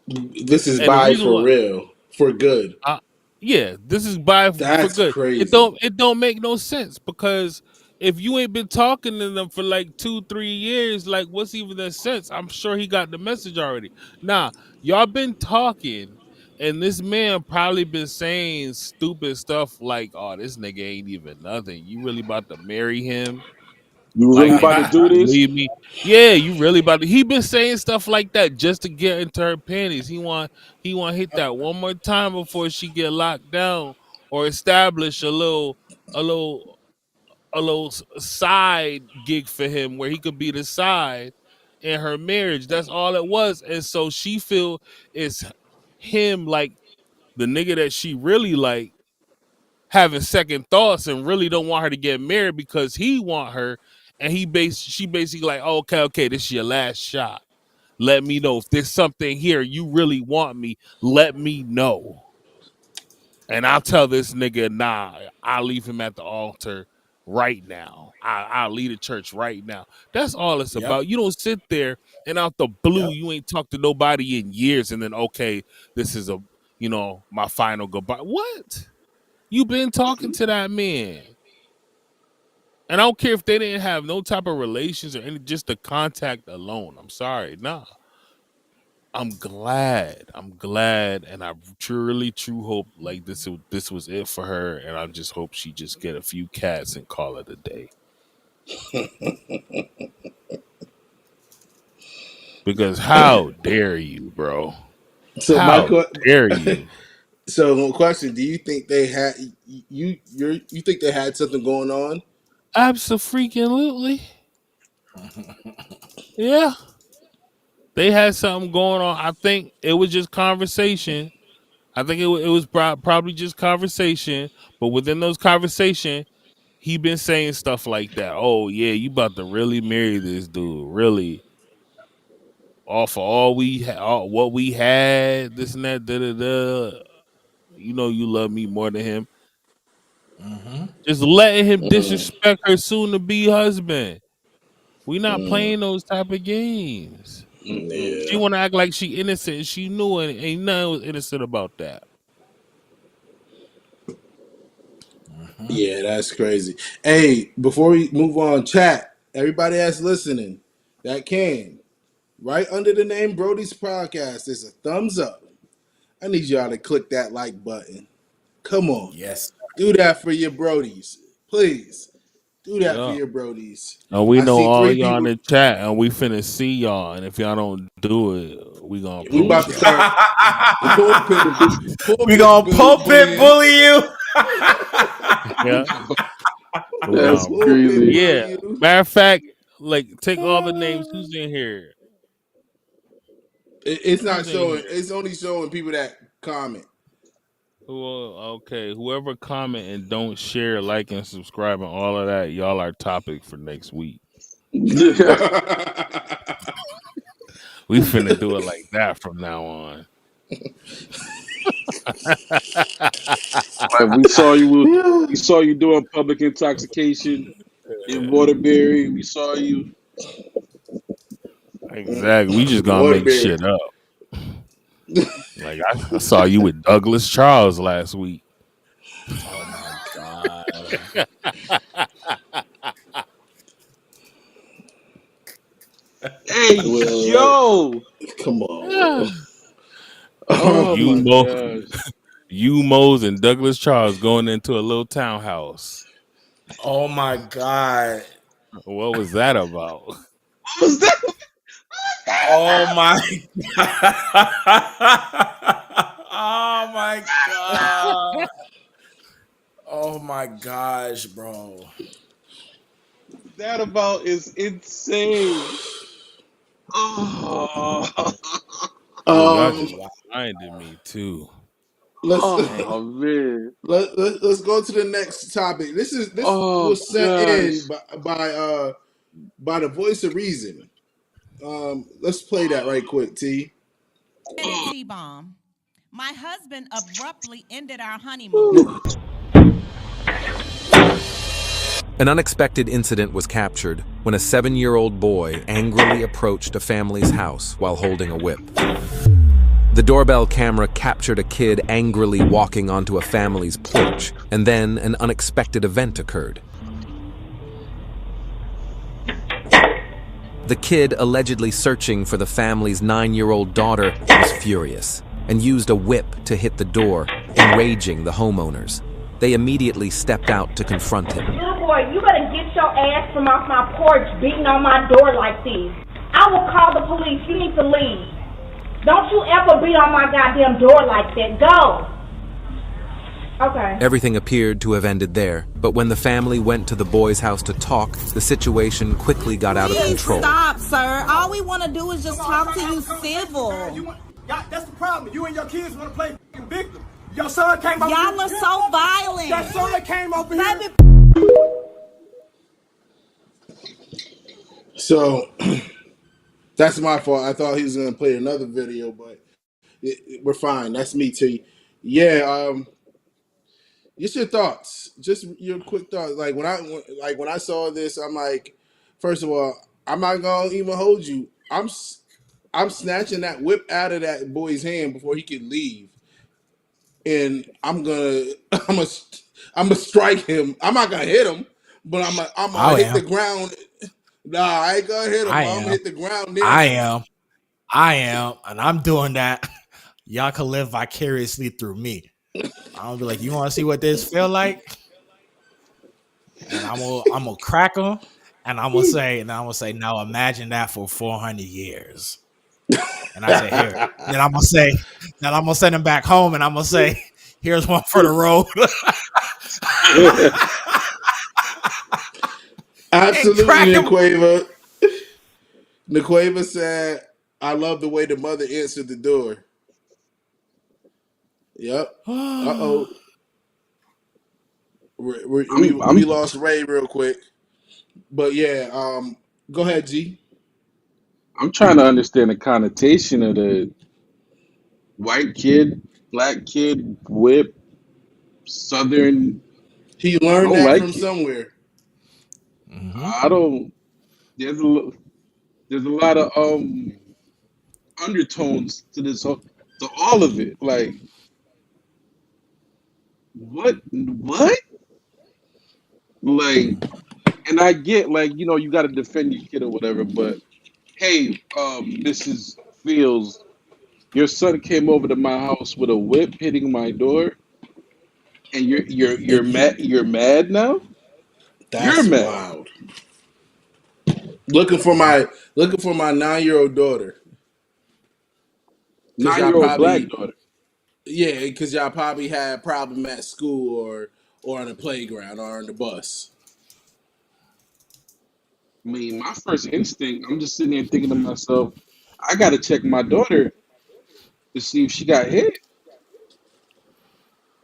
This is And the by reason for why, real, for good. I, yeah, this is by for That's good. It crazy. don't make no sense because if you ain't been talking to them for like 2 3 years, like what's even the sense? I'm sure he got the message already. Nah, y'all been talking, and this man probably been saying stupid stuff like, "Oh, this nigga ain't even nothing. You really about to marry him? You Like, really and about to you do about to this? leave me? Yeah, you really about to?" He been saying stuff like that just to get into her panties. He want to hit that one more time before she get locked down, or establish a little side gig for him where he could be the side in her marriage. That's all it was. And so she feel it's him, like the nigga that she really like, having second thoughts and really don't want her to get married because he want her, and she basically like, oh, okay, this is your last shot. Let me know if there's something here you really want me. Let me know. And I'll tell this nigga, nah, I'll leave him at the altar right now. I'll leave the church right now. That's all it's Yep. about. You don't sit there and out the blue, Yep. you ain't talked to nobody in years, and then okay, this is my final goodbye. What? You been talking to that man. And I don't care if they didn't have no type of relations or any, just the contact alone. I'm sorry. Nah. I'm glad, and I truly, true hope like this was it for her, and I just hope she just get a few cats and call it a day. Because how dare you, bro? So How dare you? so question: do you think they had you think they had something going on? Absolutely, yeah. They had something going on. I think it was just conversation. I think it was probably just conversation, but within those conversation, he been saying stuff like that. Oh yeah, you about to really marry this dude? Really? All for all all what we had, this and that, da da da. You know you love me more than him. Mm-hmm. Just letting him Mm, disrespect her soon to be husband. We not mm, playing those type of games. She yeah, want to act like she innocent. She knew it. Ain't nothing was innocent about that. Mm-hmm. yeah, that's crazy. Hey, before we move on, chat. Everybody that's listening, that can right under the name Brody's podcast. There's a thumbs up. I need y'all to click that like button. Come on, Yes. do that for your Brodies, please. Do that for Yeah. your Brodies. And we I know see all three y'all in people. the chat, and we finna see y'all. And if y'all don't do it, we gonna We post about to y'all. start We pulpit gonna pulpit bullying. bully you. Yeah, we That's gonna. Pulpit crazy. bully Yeah. you. Matter of fact, like take all the names. Who's in here? It's not Who's in showing. here? It's only showing people that comment. Who? Okay, whoever comment and don't share, like, and subscribe, and all of that, y'all are topic for next week. We finna do it like that from now on. Like we saw you doing public intoxication in Waterbury. We saw you. Exactly. We just gonna make Waterbury. shit up. Like I saw you with Douglas Charles last week. Oh my god. Hey, Well, yo! come on. Yeah. Oh You my Mo, gosh! you Mose and Douglas Charles going into a little townhouse. Oh my god. What was that about? What was that? Oh my oh my god. Oh my gosh, bro. That about is insane. Oh, Oh, y'all Um, just reminded me too. let's Dang. oh man. let's go to the next topic. This Oh was sent in gosh. by the Voice of Reason. Let's play that right quick, T. T-bomb. My husband abruptly ended our honeymoon. An unexpected incident was captured when a 7-year-old boy angrily approached a family's house while holding a whip. The doorbell camera captured a kid angrily walking onto a family's porch, and then an unexpected event occurred. The kid, allegedly searching for the family's 9-year-old daughter, was furious and used a whip to hit the door, enraging the homeowners. They immediately stepped out to confront him. Little boy, you better get your ass from off my porch beating on my door like this. I will call the police. You need to leave. Don't you ever beat on my goddamn door like that. Go. Okay. Everything appeared to have ended there, but when the family went to the boy's house to talk, the situation quickly got out of control. Stop, sir. All we want to do is just talk to you civil. That's the problem. You and your kids want to play victim. Your son came over Y'all are so violent. That son came over here. So that's my fault. I thought he was gonna play another video, but we're fine. That's me, T. Yeah. Just your thoughts. Just your quick thoughts. Like when I saw this, I'm like, first of all, I'm not gonna even hold you. I'm snatching that whip out of that boy's hand before he can leave, and I'm gonna I'm gonna I'm gonna strike him. I'm not gonna hit him, but I'm gonna I hit the am. ground. Nah, I ain't gonna hit him. I I'm gonna am. hit the ground near I him. am. I am. And I'm doing that. Y'all can live vicariously through me. I'm gonna be like, you want to see what this feel like? And I'm gonna crack them, and I'm gonna say, now imagine that for 400 years. And I say, here. Then I'm gonna say, then I'm gonna send him back home, and I'm gonna say, here's one for the road, and Absolutely, crack him. Naqueva. Naqueva said, "I love the way the mother answered the door." Yep. Uh oh. We, I'm we I'm lost Ray real quick, but yeah. Go ahead, G. I'm trying to understand the connotation of the white kid, black kid, whip, southern. He I learned don't that from like it. somewhere. Hmm. I don't. There's there's a lot of undertones to to all of it. Like what? Like, and I get like you got to defend your kid or whatever, but hey, Mrs. Fields, your son came over to my house with a whip hitting my door, and you're And you, mad. You're mad now. You're that's mad. wild. Looking for my 9-year-old daughter, cause y'all 9-year-old black probably daughter. yeah, cause y'all probably had a problem at school or on the playground or on the bus. I mean, my first instinct, I'm just sitting there thinking to myself, I got to check my daughter to see if she got hit.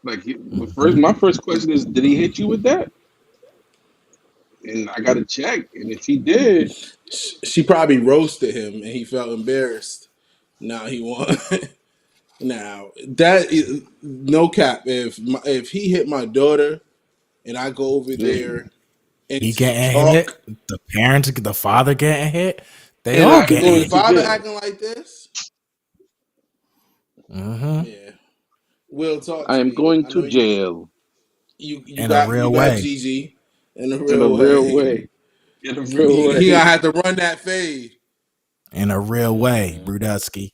Like, Hmm. my first question is, did he hit you with that? And I got to check. And if he did, She probably roasted him, and he felt embarrassed. Now he won. Now that is no cap. If he hit my daughter and I go over yeah, there and He getting talk, hit. The parents, the father getting hit. They and and all I I am getting and the going hit. to father jail. acting like this, Hmm. yeah. Will, talk I to am me. going I know to jail you In a got you real got way. Gigi in a in a real real way. way. In a real He way. gonna have to run that fade. In a real way, Mhm. Brudetsky.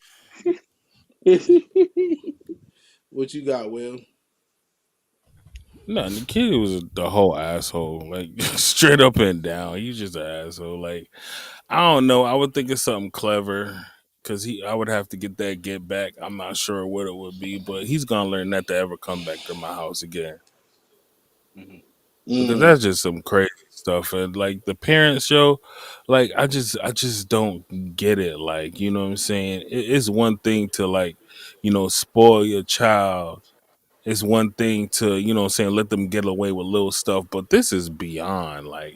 What you got, Will? No, the kid was the whole asshole, like straight up and down. He's just an asshole. Like I don't know. I would think it's something clever because I would have to get that get back. I'm not sure what it would be, but he's gonna learn not to ever come back to my house again Mhm. because Mm, that's just some crazy stuff. And like the parents show, like I just don't get it. Like you know what I'm saying? It's one thing to like spoil your child. It's one thing to what I'm saying, let them get away with little stuff, but this is beyond like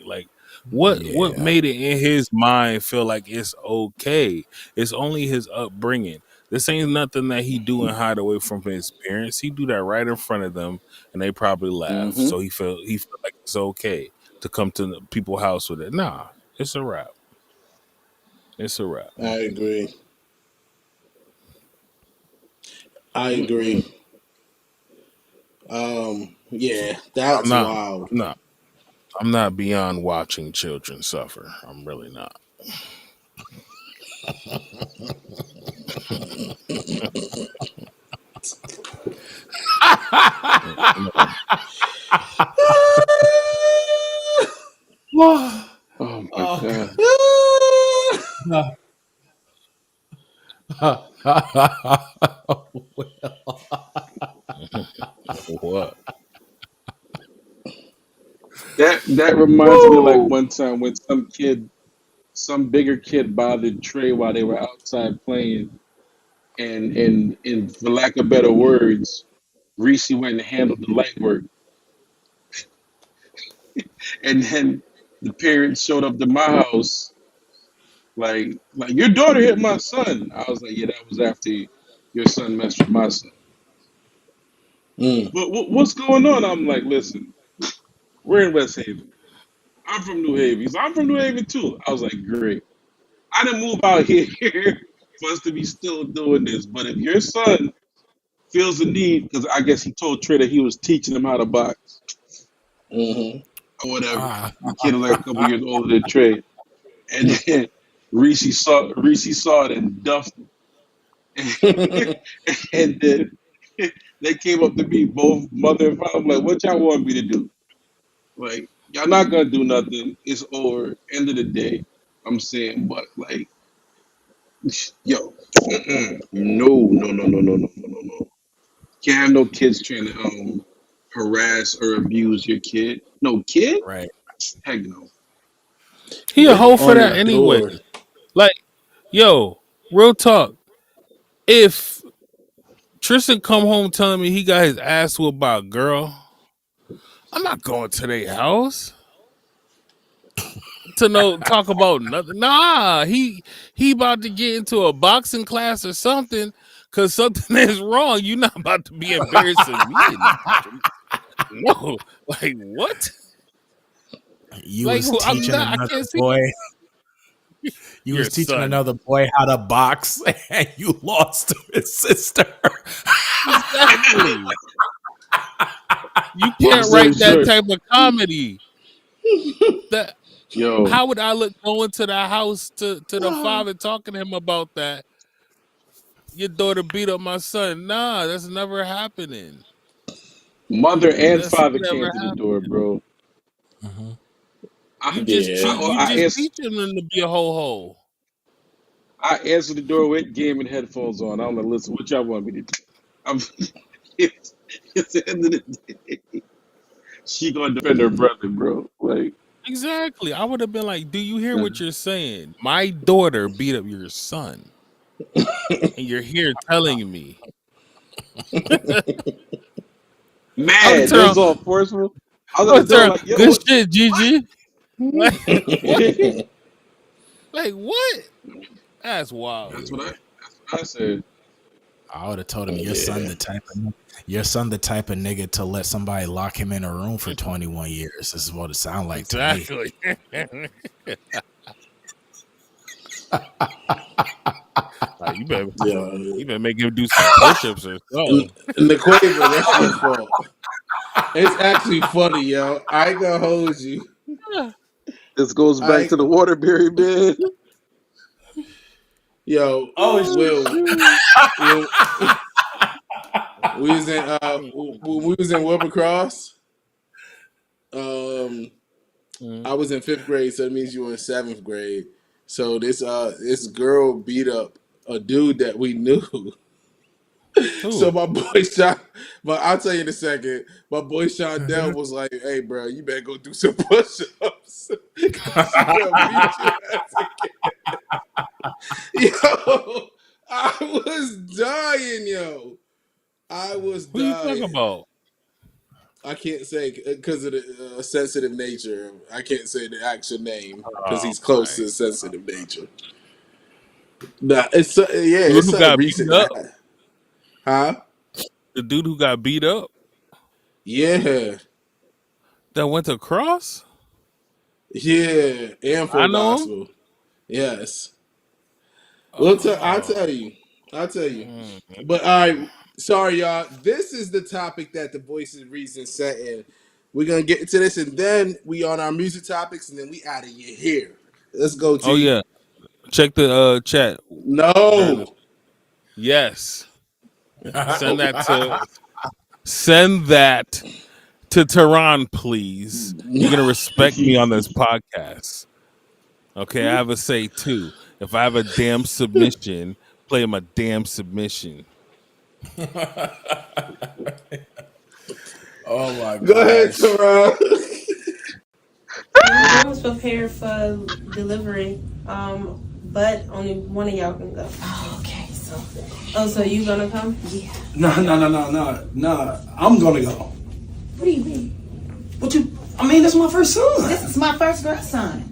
what Yeah. made it in his mind feel like it's okay. It's only his upbringing. This ain't nothing that he do and hide away from his parents. He do that right in front of them, and they probably laugh. Mhm. So he feel like it's okay to come to the people's house with it. Nah, it's a wrap. It's a wrap. I agree. I agree. Mm-mm. Yeah, I'm that's not. wild. I'm not. I'm not beyond watching children suffer. I'm really not. Oh my god. What? That reminds me of like one time when some bigger kid bothered Trey while they were outside playing, and for lack of better words, Reese went and handled the light work, and then the parents showed up to my house like your daughter hit my son. I was like, yeah, that was after your son messed with my son. But what's going on? I'm like, listen, we're in West Haven. I'm from New Haven. He's like, I'm from New Haven too. I was like, great. I didn't move out here for us to be still doing this. But if your son feels the need, because I guess he told Trey that he was teaching him how to box or whatever. The kid was like a couple years older than Trey. And then Reese saw it and duffed him. And then they came up to me, both mother and father. I'm like, what y'all want me to do? Like, y'all not gonna do nothing. It's over. End of the day. I'm saying, but like, yo, no. Can't have no kids trying to harass or abuse your kid. No kid? Right. Heck no. He a hoe for On that your anyway. door. Like, yo, real talk. If Tristan come home telling me he got his ass whooped by a girl, I'm not going to their house to talk about nothing. Nah, he about to get into a boxing class or something because something is wrong. You're not about to be embarrassing me in the street. No, like what? You Like was I'm teaching not. I another can't see boy. You your was teaching son. another boy how to box, and you lost to his sister. Exactly. You Long can't story write that short, type of comedy. That yo, how would I look going to the house to the father talking to him about that? Your daughter beat up my son. Nah, that's never happening. mother and That's father came never to the door, happening. bro. You I, just Yeah. teach. You I, I, just ans- teaching them to be a ho ho. I answered the door with gaming headphones on. I'm like, listen, what y'all want me to do? I'm, it's the end of the day. She gonna defend her brother, bro. Like, Exactly. I would have been like, "Do you hear what you're saying? My daughter beat up your son, and you're here telling me." I would mad. That turn. was all forceful. I was I at would the door turn. like, yo, Good what? shit, Gigi. Like what? Like what? That's wild. That's what I said. I would have told him Yeah. your son the type of nigga to let somebody lock him in a room for 21 years. This is what it sounds like to me. Exactly. Like, Yeah. you better make him do some push-ups or something. Quaver, that's your fault. It's actually funny, yo. I ain't gonna hold you. This goes back I to the Waterbury bed. Yo, Oh Will, shit. when we was in Wilbercross, I was in 5th grade, so that means you were in 7th grade. So this girl beat up a dude that we knew. So Who? my boy Sean, but I'll tell you in a second. My boy Sean Dell was like, "Hey, bro, you better go do some push-ups because she gonna beat your ass again." Yo, I was dying, yo. I was Who you talking dying. about? I can't say because of the sensitive nature. I can't say the actual name because Oh he's close my! to the sensitive nature. Nah, Dude it's who something got beat recent, up? huh? The dude who got beat up Yeah, that went to cross? yeah, and I full know him. gospel. Yes, I'll Oh. tell you. I'll tell you. Mm. But all right, sorry, y'all. This is the topic that the Voices of Reason set in. We're gonna get into this, and then we on our music topics, and then we out of here. Let's go, Oh T. yeah. Check the chat. Awareness. No, Yes. Send no. that to Tehran, please. You're gonna respect me on this podcast. Okay, I have a say too. If I have a damn submission, play my damn submission. Oh my Go ahead, gosh. Tara. I was prepared for delivery, but only one of y'all can go. Oh, okay, so. Oh, so you gonna come? Yeah. No. I'm gonna go. What do you mean? What you? I mean, that's my first son. This is my first grandson.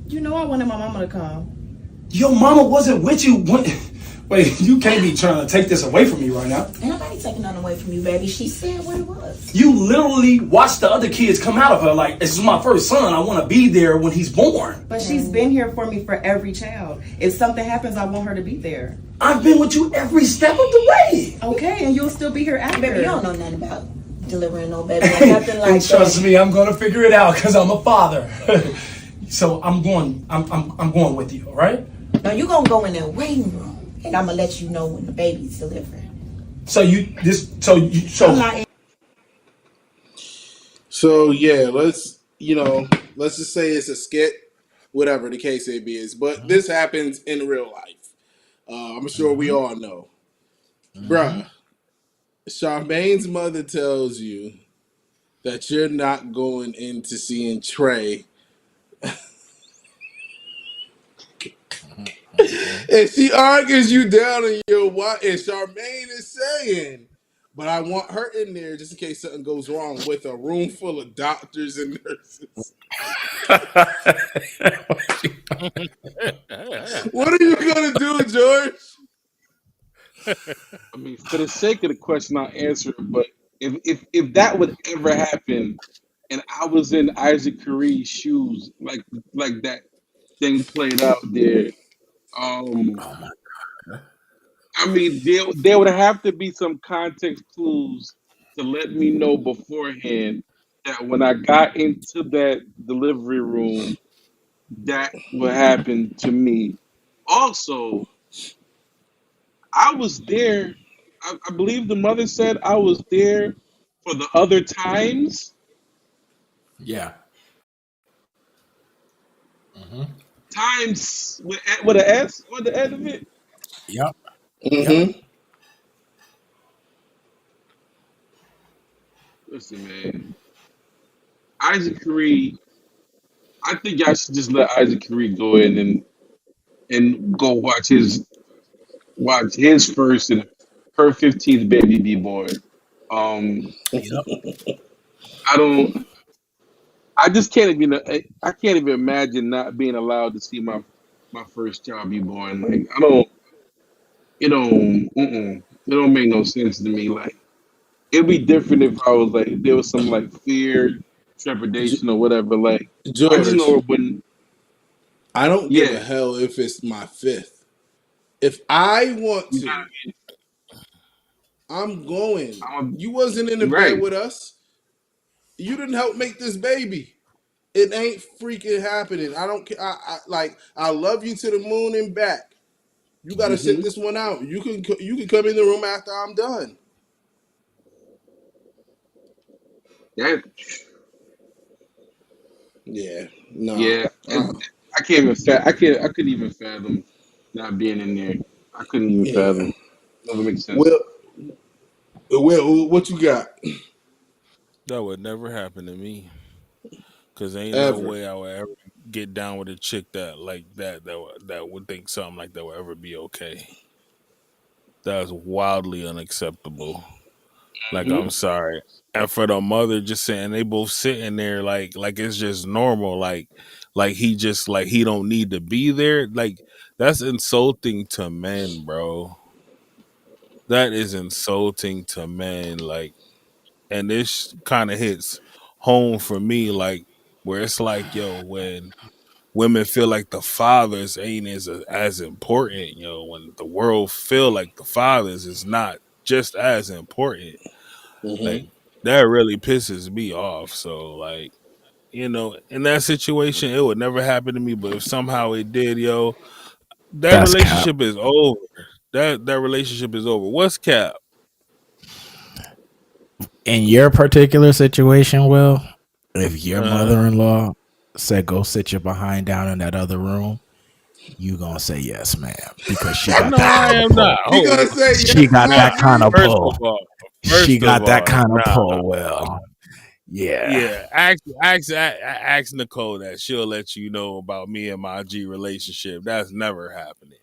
You know I wanted my mama to come. Your mama wasn't with you Wait, you can't be trying to take this away from me right now. Ain't nobody taking nothing away from you, baby. She said what it was. You literally watched the other kids come out of her like, this is my first son. I want to be there when he's born. But she's been here for me for every child. If something happens, I want her to be there. I've been with you every step of the way. Okay, and you'll still be here after. Baby, you don't know nothing about delivering no baby. Like, nothing like And trust me, I'm gonna figure it out because I'm a father. So I'm going with you, all right? Now you gonna go in that waiting room, and I'm gonna let you know when the baby's delivered. So yeah, let's just say it's a skit, whatever the case may be is. But this happens in real life. I'm sure we all know. Bruh, Charmaine's mother tells you that you're not going into seeing Trey. And she argues you down in your wife, and Charmaine is saying, but I want her in there just in case something goes wrong with a room full of doctors and nurses. What are you gonna do, George? I mean, for the sake of the question, I'll answer it. But if that would ever happen, and I was in Isaac Curry's shoes, like that thing played out there, I mean, there would have to be some context clues to let me know beforehand that when I got into that delivery room, that would happen to me. Also, I was there. I believe the mother said I was there for the other times. Yeah. Mm-hmm. Times with an S on the end of it. Yep. Mm-hmm. Yep. Listen, man. Isaac Curry. I think y'all should just let Isaac Curry go in and go watch his first and her 15th baby be born. Yep. I don't. I just can't even. I can't even imagine not being allowed to see my first child be born. Like I don't. It don't. It don't make no sense to me. Like it'd be different if I was like there was some like fear, trepidation, or whatever. Like I just George, know it wouldn't. I don't give a Yeah. hell if it's my fifth. If I want to, I'm going. You wasn't in the bed Right. with us. You didn't help make this baby. It ain't freaking happening. I don't care. I love you to the moon and back. You got to sit this one out. You can come in the room after I'm done. That. Yeah. No. Yeah. I can't even. I couldn't even fathom not being in there. I couldn't even Yeah. fathom. Doesn't make sense. Well, what you got? That would never happen to me. Cause ain't no Ever. way I would ever get down with a chick that would think something like that would ever be okay. That's wildly unacceptable. Like I'm sorry. And for the mother just saying they both sitting there like it's just normal, like he don't need to be there. Like that's insulting to men, bro. That is insulting to men. Like, and this kind of hits home for me, like where it's like, yo, when women feel like the fathers ain't as important, when the world feel like the fathers is not just as important, like that really pisses me off. So like, in that situation, it would never happen to me. But if somehow it did, that That's cap. relationship is over. That relationship is over. What's cap? In your particular situation, Will, if your Uh, mother-in-law said go sit your behind down in that other room, you gonna say yes, ma'am, because she got no, that I kind of am pull. not. You Oh, gonna say She yes, got nah. that kind of First of pull. all, She got that kind of nah. pull. Will, yeah. Yeah, ask Nicole that she'll let you know about me and my G relationship. That's never happening.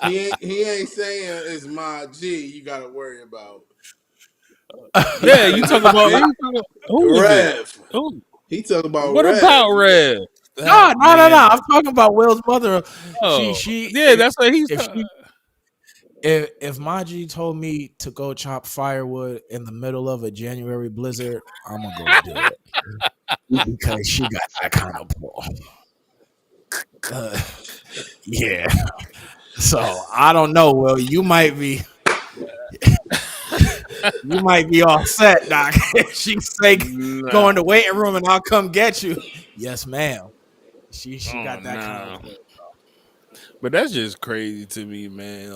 he ain't saying it's my G. You got to worry about. He Yeah, you said talk his about G. who is it? Rev. Who? He talk about What Rev. about Red? No, That no, no, no. man. I'm talking about Will's mother. Oh, She, yeah, that's what he's. if she, if Maji told me to go chop firewood in the middle of a January blizzard, I'm gonna go do it because she got that kind of pull. Uh, yeah. So I don't know. Will you might be all set, Doc. If she say go Nah. in the waiting room and I'll come get you. Yes, ma'am. She Oh got that kind of no. pull. But that's just crazy to me, man.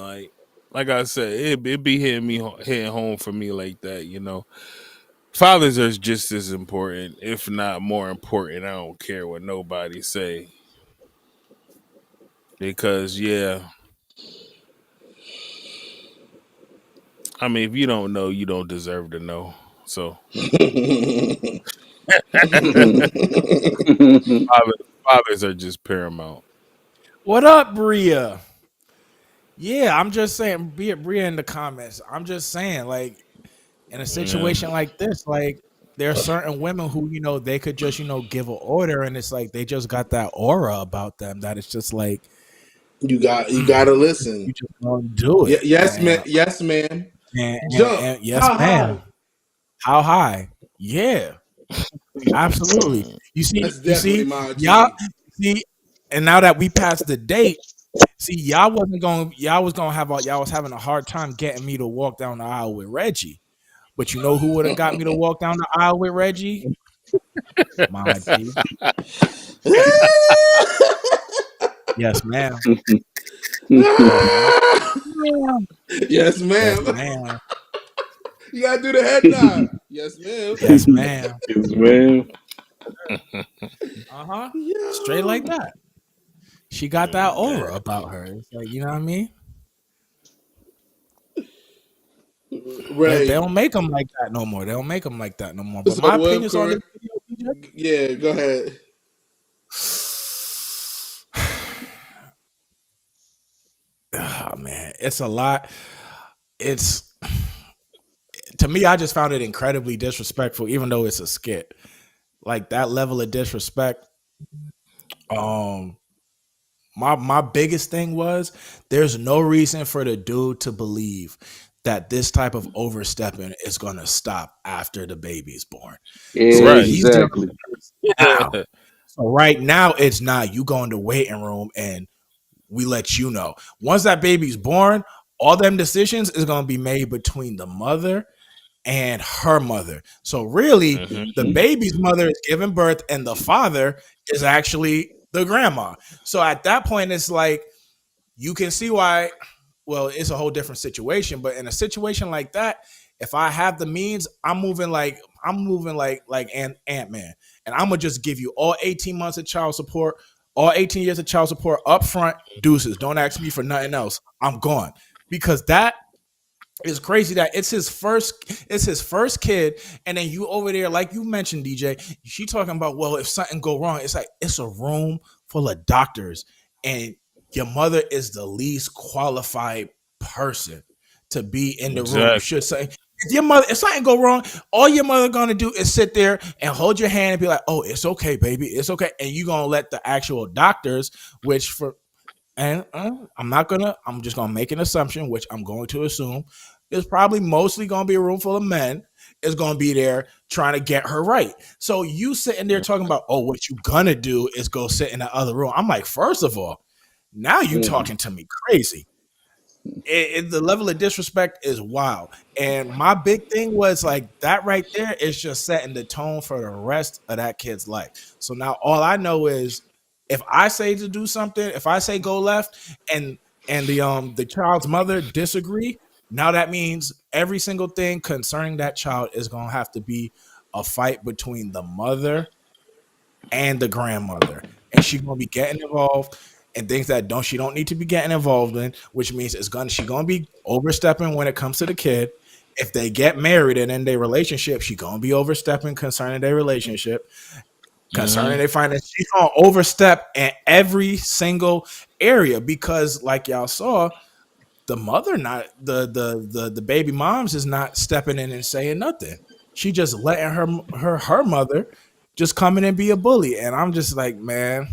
Like I said, it be hitting home for me like that. Fathers are just as important, if not more important. I don't care what nobody say because yeah, I mean, if you don't know, you don't deserve to know. So fathers are just paramount. What up, Bria? Yeah, I'm just saying, be it Bria in the comments. I'm just saying, like, in a Yeah. situation like this, like, there are certain women who, they could just, give an order, and it's like they just got that aura about them that it's just like You gotta you listen. just gonna do it. Yes, man. Yes, man. Jump. And yes, How ma'am. high? How high? Yeah, absolutely. That's You definitely see, my y'all G. see, and now that we passed the date, see, y'all was having a hard time getting me to walk down the aisle with Reggie. But you know who would have got me to walk down the aisle with Reggie? My G. Yes, ma'am. Yes, ma'am. Yes, Yes, ma'am. ma'am. You gotta do the head nod. Yes, ma'am. Yes, ma'am. Yes, man. Uh-huh. Straight like Yo. that. She got that aura about her. It's like, you know what I mean? They Right. don't make them like that no more. They don't make them like that no more. But So, my well, opinions on this correct. video, DJ, Yeah, go ahead. oh, man, it's a lot. It's to me, I just found it incredibly disrespectful, even though it's a skit. Like that level of disrespect. Um, my biggest thing was there's no reason for the dude to believe that this type of overstepping is gonna stop after the baby's born. So Right. he's dealing with Exactly. this now. So right now it's not you go in the waiting room and we let you know. Once that baby's born, all them decisions is gonna be made between the mother and her mother. So really, Mhm. the baby's mother is giving birth, and the father is actually the grandma. So at that point, it's like you can see why. Well, it's a whole different situation, but in a situation like that, if I have the means, I'm moving like Ant Man, and I'm gonna just give you all 18 months of child support, all 18 years of child support up front. Deuces. Don't ask me for nothing else. I'm gone because that it's crazy that it's his first kid, and then you over there, like you mentioned, DJ, she talking about, well, if something go wrong, it's like it's a room full of doctors, and your mother is the least qualified person to be in the room. You Exactly. should say if something go wrong, all your mother gonna do is sit there and hold your hand and be like, oh, it's okay, baby, it's okay, and you gonna let the actual doctors, which for and I'm just gonna make an assumption, which I'm going to assume is probably mostly gonna be a room full of men, is gonna be there trying to get her right. So you sitting there talking about, oh, what you gonna do is go sit in the other room. I'm like, first of all, now you Mhm. talking to me crazy. The level of disrespect is wild. And my big thing was like that right there is just setting the tone for the rest of that kid's life. So now all I know is if I say to do something, if I say go left and the child's mother disagree, now that means every single thing concerning that child is gonna have to be a fight between the mother and the grandmother, and she's gonna be getting involved in things that she don't need to be getting involved in, which means she's gonna be overstepping when it comes to the kid. If they get married and in their relationship, she's gonna be overstepping concerning their relationship, concerning Mhm. their finance. She's gonna overstep in every single area because, like y'all saw, the mother not the baby moms is not stepping in and saying nothing. She just letting her mother just come in and be a bully. And I'm just like, man,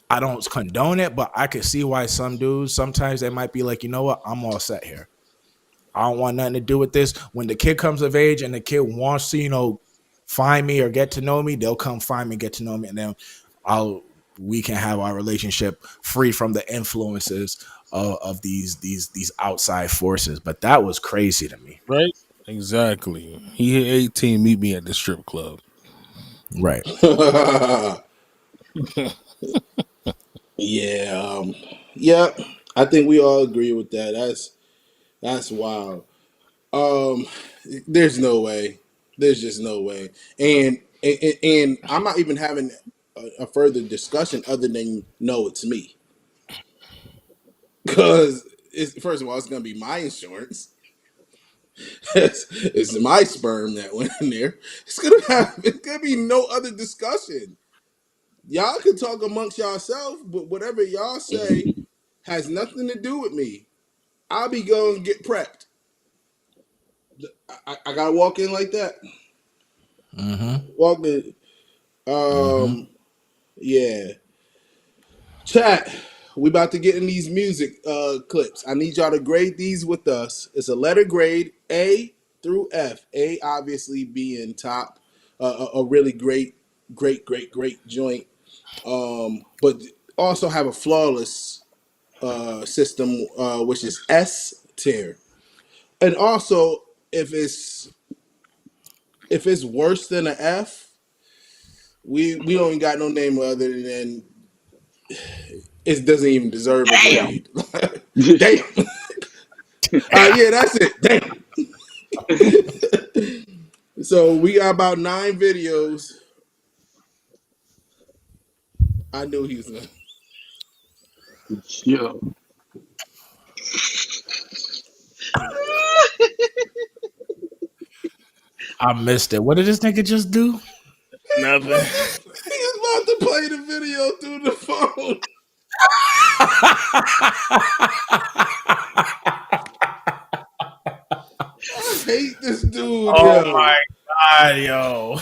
I don't condone it, but I could see why some dudes sometimes they might be like, you know what, I'm all set here. I don't want nothing to do with this. When the kid comes of age and the kid wants to, find me or get to know me, they'll come find me, get to know me, and then we can have our relationship free from the influences of these outside forces. But that was crazy to me. Right? Exactly. He hit 18. Meet me at the strip club. Right. Yeah, yeah. I think we all agree with that. That's wild. Um, there's no way. There's just no way. And I'm not even having a further discussion other than no, it's me. Because it's first of all, it's gonna be my insurance. It's my sperm that went in there. It's gonna be no other discussion. Y'all can talk amongst yourself, but whatever y'all say has nothing to do with me. I'll be going to get prepped. I gotta walk in like that. Mm-hmm. Walk in. Mm-hmm. Yeah. Chat. We about to get in these music clips. I need y'all to grade these with us. It's a letter grade, A through F. A obviously being top, a really great joint. But also have a flawless system, which is S tier. And also, if it's worse than an F, we don't got no name other than it doesn't even deserve a Damn. grade. Damn. Yeah, that's it. Damn. So we got about 9 videos. I knew he was gonna. Yeah. I missed it. What did this nigga just do? Nothing. He's about to play the video through the phone. I hate this dude, Oh yo. my god, yo.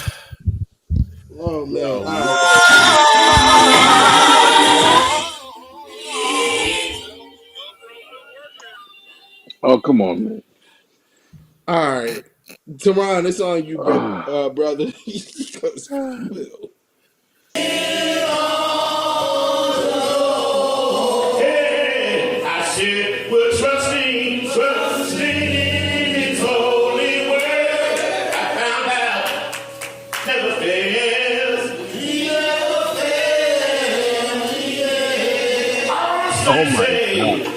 Oh man. Yo. All right. Oh, come on, man. All right. Teron, it's on you, Ah. brother. I said, we're trusting in His holy word. I found out never fails. He never fails. Oh my god.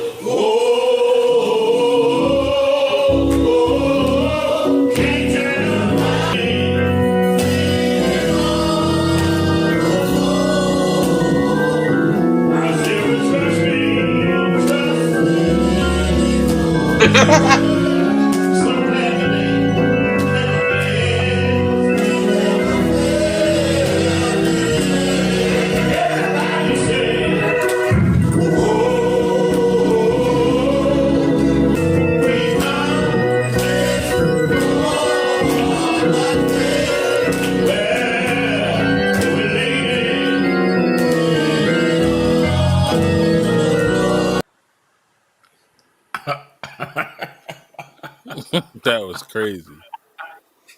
That was crazy.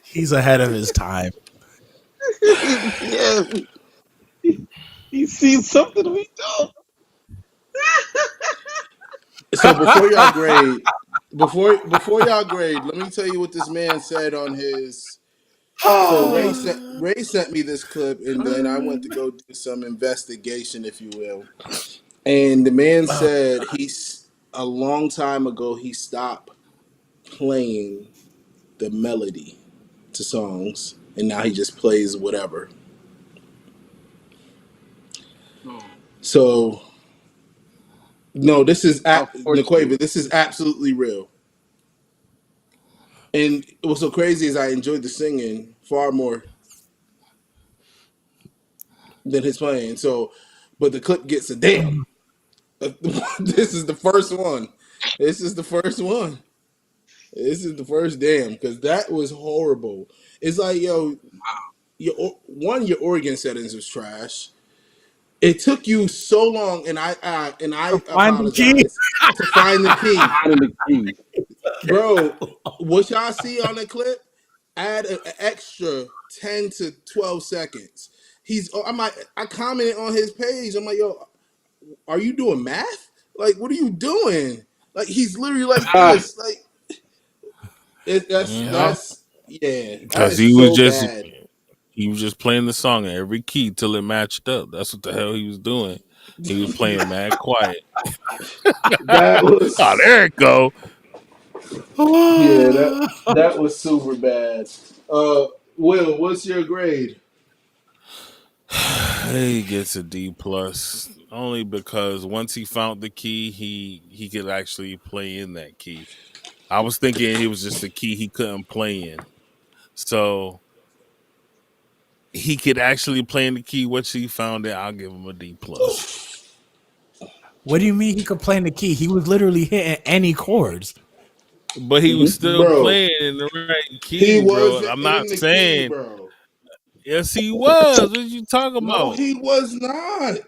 He's ahead of his time. Yeah. He sees something we don't. So before y'all grade, let me tell you what this man said on his. So Ray sent me this clip, and then I went to go do some investigation, if you will. And the man said he's a long time ago he stopped playing the melody to songs, and now he just plays whatever. So no, this is How Naquavi. fortunate. This is absolutely real. And what's so crazy is I enjoyed the singing far more than his playing. So, but the clip gets a damn. This is the first one. This is the first one. This is the first damn because that was horrible. It's like, yo, your Oregon settings was trash. It took you so long, and I Find the key. apologize to find the key, Finding the key. bro. What y'all see on the clip? Add an extra 10 to 12 seconds. I commented on his page. I'm like, yo, are you doing math? Like, what are you doing? Like, he's literally like Ah, this. Like, that's yeah, that Because is so bad. he was just playing the song in every key till it matched up. That's what the hell he was doing. He was playing mad quiet. That Oh, was there it go. yeah, that was super bad. Will, what's your grade? He gets a D plus only because once he found the key, he could actually play in that key. I was thinking it was just a key he couldn't play in, so he could actually play in the key. Once he found it, I'll give him a D plus. What do you mean he could play in the key? He was literally hitting any chords. But he was still Bro, playing in the right he key, bro. wasn't I'm not in the key, saying bro. yes, he was. What you talking No, about, he was not.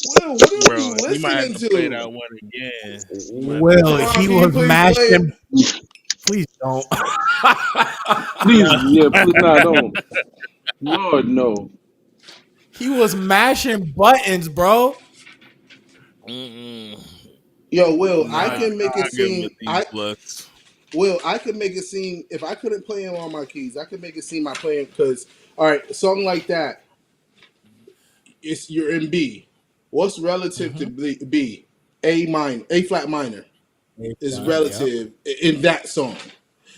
Will, what are bro? you You might have listening to play to? that one again. You might have to Well, play that Javon, he can one you was please play it? mashing. Please don't. please, yeah, again. please, nah, don't. Lord, no. He was mashing buttons, bro. Mm-mm. Yo, Will, I Nah, can make it I'll give him a seem D plus. I could make it seem if I couldn't play in all my keys, I could make it seem I playing because all right, a song like that, you're in B. What's relative to B? A minor, A flat minor is Yep. relative in that song.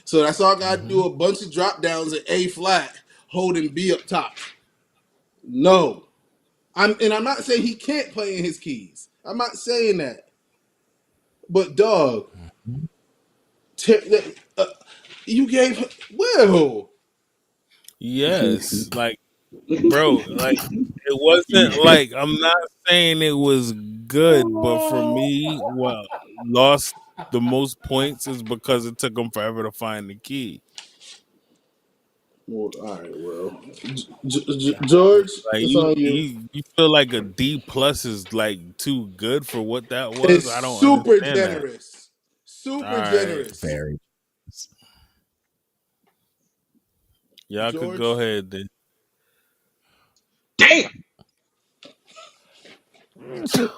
So that's all I gotta Mm-hmm. do a bunch of drop downs at A flat, holding B up top. No. I'm not saying he can't play in his keys. I'm not saying that. But dog, uh, you gave Will. Yes, like bro, like it wasn't like I'm not saying it was good, but for me, what lost the most points is because it took him forever to find the key. Well, all right, well, George, Like it's on you. you feel like a D plus is like too good for what that was. It's I don't super understand that. generous. All Super right, generous. Very. y'all could go George, ahead then. Damn,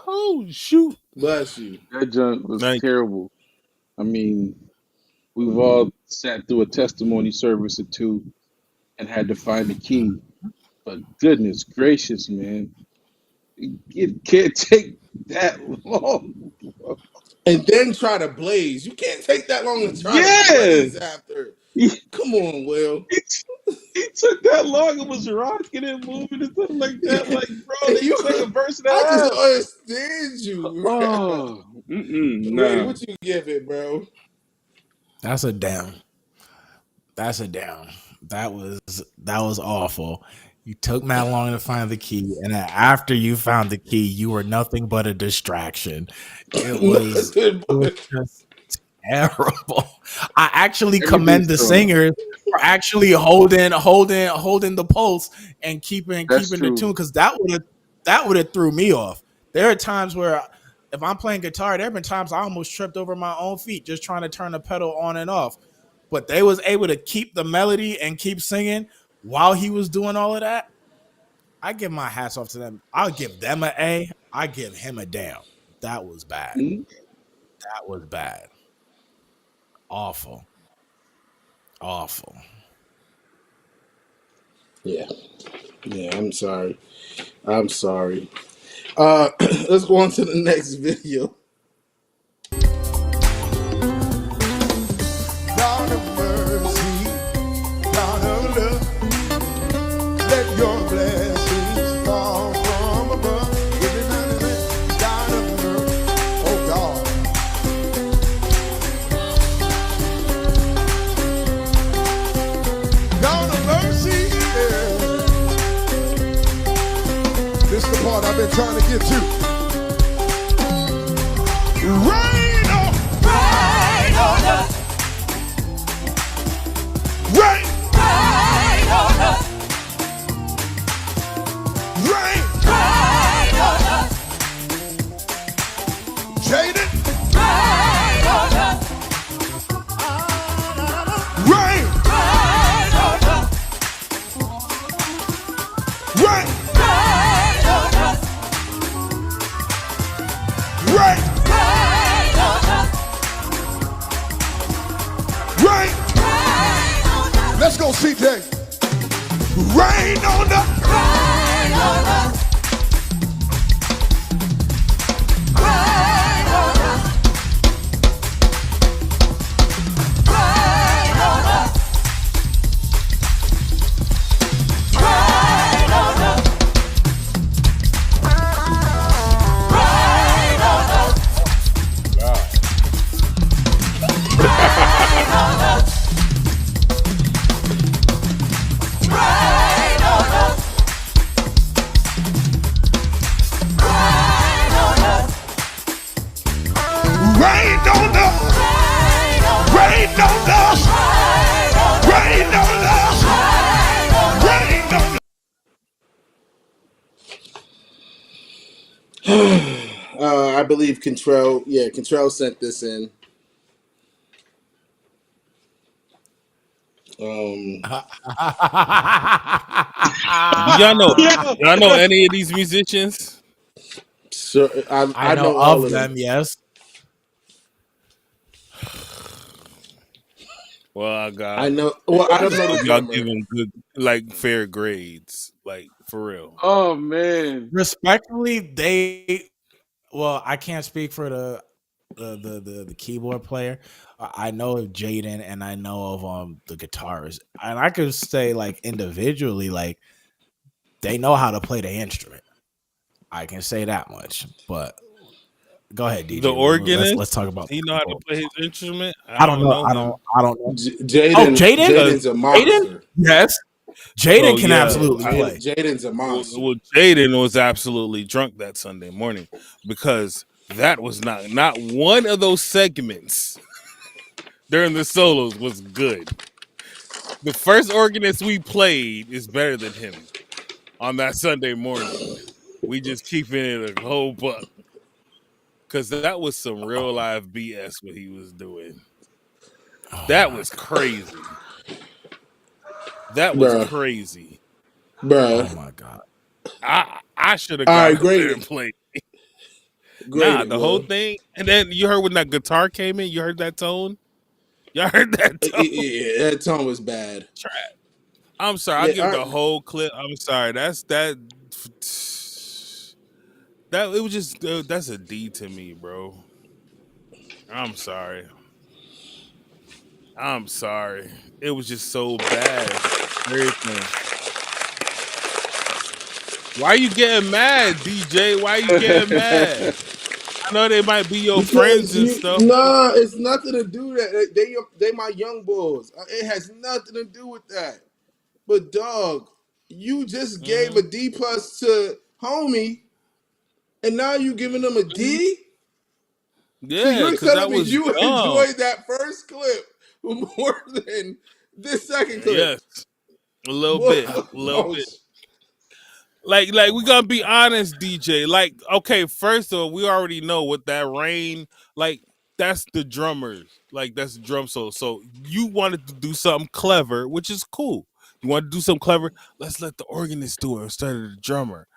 Oh shoot! bless you. that junk was Like terrible. I mean, we've all sat through a testimony service or two and had to find the key. But goodness gracious, man, it can't take that long. And then try to blaze. You can't take that long to try to Yeah, blaze after. he, Come on, Will. he took that long. It was rocking and moving and stuff like that. Like, bro, And they you sang a could, verse and I just a don't half. understand you. Oh, Ray, nah. what you give it, bro? That's a down. That's a down. That was awful. You took that long to find the key, and then after you found the key, you were nothing but a distraction. It was Nothing it was but just terrible. I actually commend Everything's the thrown. singers for actually holding the pulse and That's keeping the tune true. because that would have threw me off. There are times where if I'm playing guitar, there have been times I almost tripped over my own feet just trying to turn the pedal on and off. But they was able to keep the melody and keep singing while he was doing all of that. I give my hats off to them. I'll give them an A. I give him a down. That was bad. Mhm. That was bad. Awful. Awful. yeah, yeah. I'm sorry. I'm sorry. Let's go on to the next video. God of mercy, God of love, let your blessings fall from above. Everybody say, God of mercy, oh God. God of mercy, yeah. This is the part I've been trying to get to. Rain on us. Rain on us. Rain on us. Rain on us. Rain on us. Rain on us. Rain on us. Rain on us. Rain on us. Rain on us. Rain on us. Rain on us. Rain on us. Rain on us. Rain on us. I believe Control. Yeah, Control sent this in. Do y'all know? Yeah. Y'all know any of these musicians? So I I know know all of of them. them. Yes. Well, I know. Well, I I don't just know the hope y'all give drummer. them good, like fair grades, like for real. Oh man. Respectfully, they. Well, I can't speak for the keyboard player. I know of Jaden and I know of the guitarist, and I could say like individually, like they know how to play the instrument. I can say that much. But go ahead, The DJ. Let's organist, talk about he know how to play his instrument. I I don't don't know. know him. I don't know. Oh, Jaden. Jaden. Cause Jaden's a Jaden. monster. Yes, so Jaden can yeah, Yeah, absolutely play. Jaden's a monster. well, Jaden was absolutely drunk that Sunday morning because that was not one of those segments during the solos was good. The first organist we played is better than him on that Sunday morning. We just keeping it a whole buck because that was some real live BS what he was doing. Oh That my was god. crazy. That was Bruh. crazy. Oh Bruh. my god. I should have All got right, up grade there and it. played. Grade Nah, it, the whole Will. thing. And then you heard when that guitar came in, you heard that tone? Y'all heard that tone? Yeah, that tone was bad. Trash. I'm sorry, I'll Yeah, give the whole clip. I'm sorry. That it was just that's a D to me, bro. I'm sorry. I'm sorry. It was just so bad. Everything. Why you getting mad, DJ? Why you getting mad? I know they might be your friends because and you stuff, but nah, it's nothing to do with that. They my young bulls. It has nothing to do with that. But dog, you just gave a D plus to homie, and now you giving them a D. So yeah, you're because telling that me was you dumb. enjoyed that first clip more than this second clip? Yes, a little Boy, bit, a little oh, bit. Like we gotta be honest, DJ. Like, okay, first of all, we already know what that rain. Like, that's the drummers. Like, that's the drum solo. So you wanted to do something clever, which is cool. You want to do something clever? Let's let the organist do it instead of the drummer.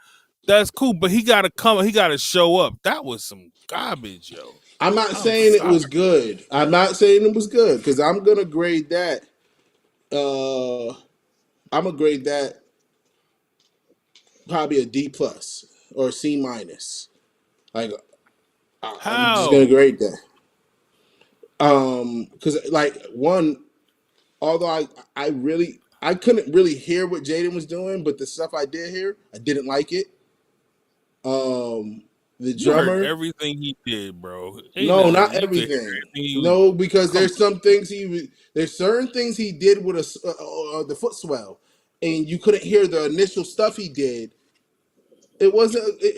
That's cool, but he gotta come. He gotta show up. That was some garbage, yo. I'm not I'm saying it sorry. was good. I'm not saying it was good because I'm gonna grade that. Uh, I'm gonna grade that probably a D plus or a C minus. Like I'm just gonna How? grade that. Because like one, although I couldn't really hear what Jaden was doing, but the stuff I did hear, I didn't like it. Um, the You heard drummer, everything he did, bro. Ain't no, nothing not you could hear. everything. Everything he was. No, because Come there's some things there's certain things he did with the foot swell, and you couldn't hear the initial stuff he did. It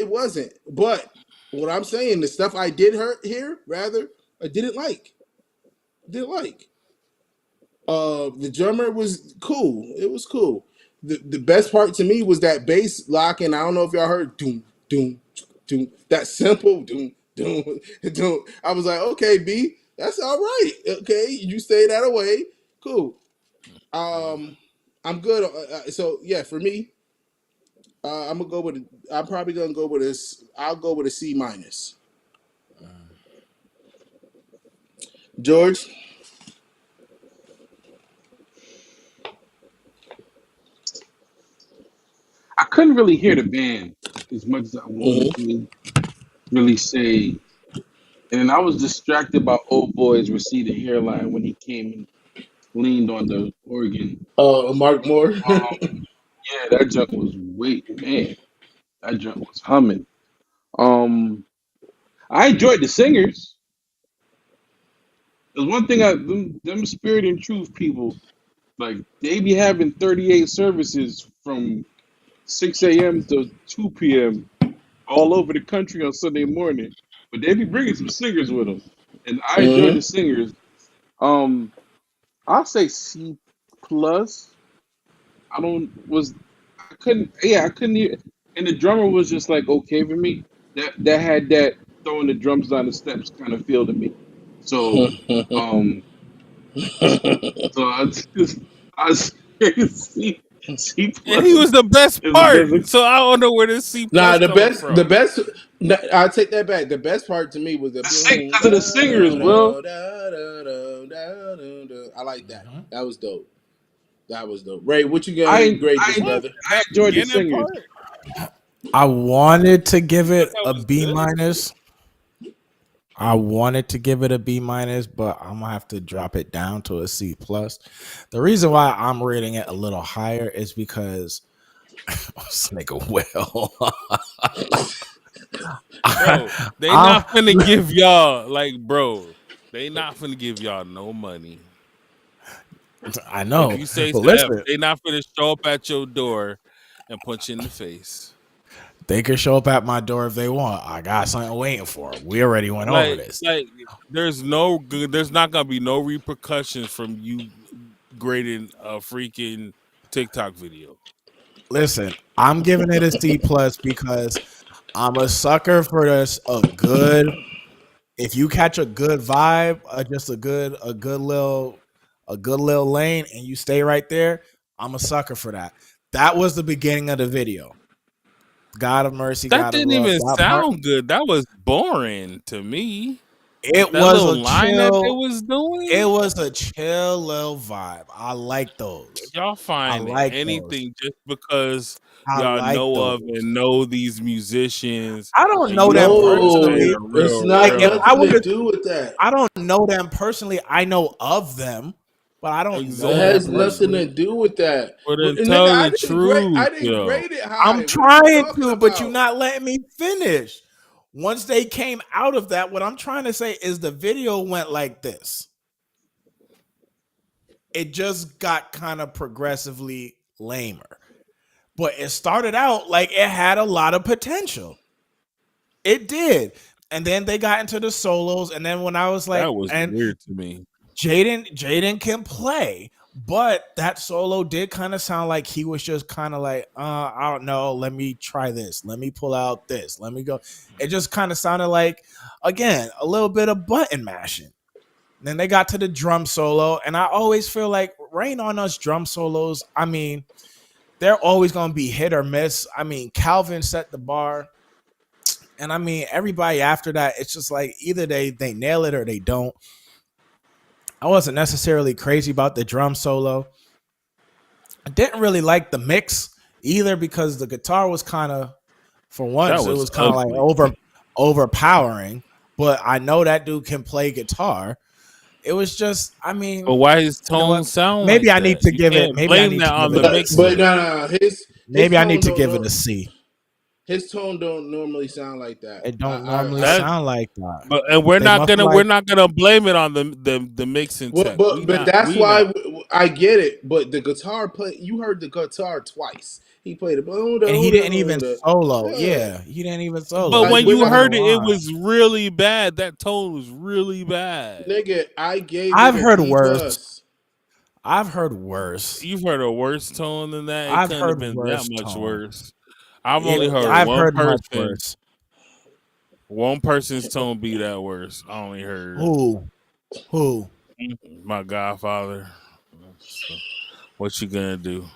wasn't. But what I'm saying, the stuff I did hear, rather, I didn't like. Didn't like. The drummer was cool. It was cool. The best part to me was that bass lock, and I don't know if y'all heard doom doom doom that simple doom doom doom. I was like, okay, B, that's all right. Okay, you stay that away. Cool. I'm good. So yeah, for me, I'm gonna go with. I'm probably gonna go with this. I'll go with a C minus. George. couldn't really hear the band as much as I wanted to really say. And then I was distracted by old boy's receding hairline when he came and leaned on the organ. Mark Moore. Yeah, that junk was man. That junk was humming. I enjoyed the singers. There's one thing them Spirit and Truth people, like they be having 38 services from 6 a.m. to 2 p.m. all over the country on Sunday morning. But they be bringing some singers with them. And I enjoyed the singers. I'll say C plus. I couldn't hear, and the drummer was just like okay for me. That had that throwing the drums down the steps kind of feel to me. So so I say C And he plus was the best is the part. best. So I don't know where this C Nah, plus coming the from. best. I take that back. The best part to me was the boom. Because of the singers, bro. I like that. That was dope. That was dope. Ray, what you gonna grade this, What? brother? I That enjoyed the beginning singers. part? I wanted to give But it that a was B good. minus. I wanted to give it a B minus, but I'm gonna have to drop it down to a C plus. The reason why I'm rating it a little higher is because this nigga Will. Bro, they I, not finna give y'all they not finna give y'all no money. I If know, you say but so, listen, they not finna show up at your door and punch you in the face. they can show up at my door if they want. I got something waiting for 'em. We already went over this. Like there's not gonna be no repercussions from you grading a freaking TikTok video. Listen, I'm giving it a C plus because I'm a sucker for this. If you catch a good vibe, just a good little lane, and you stay right there, I'm a sucker for that. That was the beginning of the video. God of mercy, That God of didn't love. even That part. sound good. That was boring to me. It That was little a line that they chill. was It doing. was a chill little vibe. I like those. Y'all I find like those. anything just because I y'all like know of those. and know these musicians I don't and know you them want them to say personally. the No, it's Like not if real. I nothing would to have, do with that. I don't know them personally. I know of them, but I don't It know them has Exactly. nothing personally. to do with that. Well then And nigga, tell the truth, I didn't yo. grade it I'm high. What are you trying talking to, but you're about? not letting me finish. Once they came out of that, what I'm trying to say is the video went like this. It just got kind of progressively lamer. But it started out like it had a lot of potential. It did. And then they got into the solos. And then when I was like, That was and weird to me. Jaden can play, but that solo did kind of sound like he was just kind of like, I don't know, let me try this, let me pull out this, let me go. It just kind of sounded like, again, a little bit of button mashing. And then they got to the drum solo, and I always feel like Rain on Us drum solos, I mean, they're always going to be hit or miss. I mean, Calvin set the bar. And I mean, everybody after that, it's just like either they nail it or they don't. I wasn't necessarily crazy about the drum solo. I didn't really like the mix either because the guitar was kind of, for That once, it was was kind of like ugly. overpowering. But I know that dude can play guitar. It was just, I But mean, why his you know tone what? sound Maybe like I need that? to You give it. can't Maybe I blame need that to give on it the a But mixing. C. no, his Maybe I tone need to don't give it know a C. his tone don't normally sound like that. It don't normally I That sound like that. but and we're They not must gonna like. blame it on the mixing well, tech. but that's We not. why I get it. But the guitar play, you heard the guitar twice. He played it. And he didn't even solo. Yeah, Yeah, he didn't even solo. But I He when was you on the heard it, it line. was really bad. That tone was really bad. nigga, I gave it I've a heard B worse. plus. I've heard worse. You've heard a worse tone than that. It I've couldn't have heard been that worse much tone. worse. I've only heard I've heard much worse. one person's tone be that worse. I only heard Who? Who? my godfather. So, what you gonna do?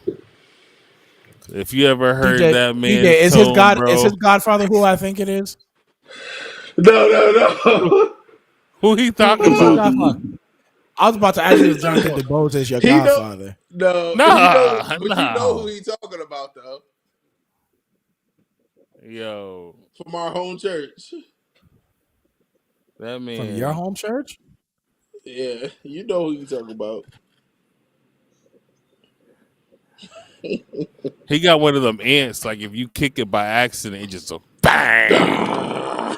If you ever heard DJ. that DJ. man's Is his tone, god? Is bro, his godfather who I think it is? No. who he talking Who's his about? godfather? I was about to ask you if Jonathan DeBose is your He know godfather. no, Nah, but you know nah. who he talking about though. Yo, from our home church. that From your man. home church? Yeah, you know who you talking about. He got one of them ants. Like if you kick it by accident, it just a bang.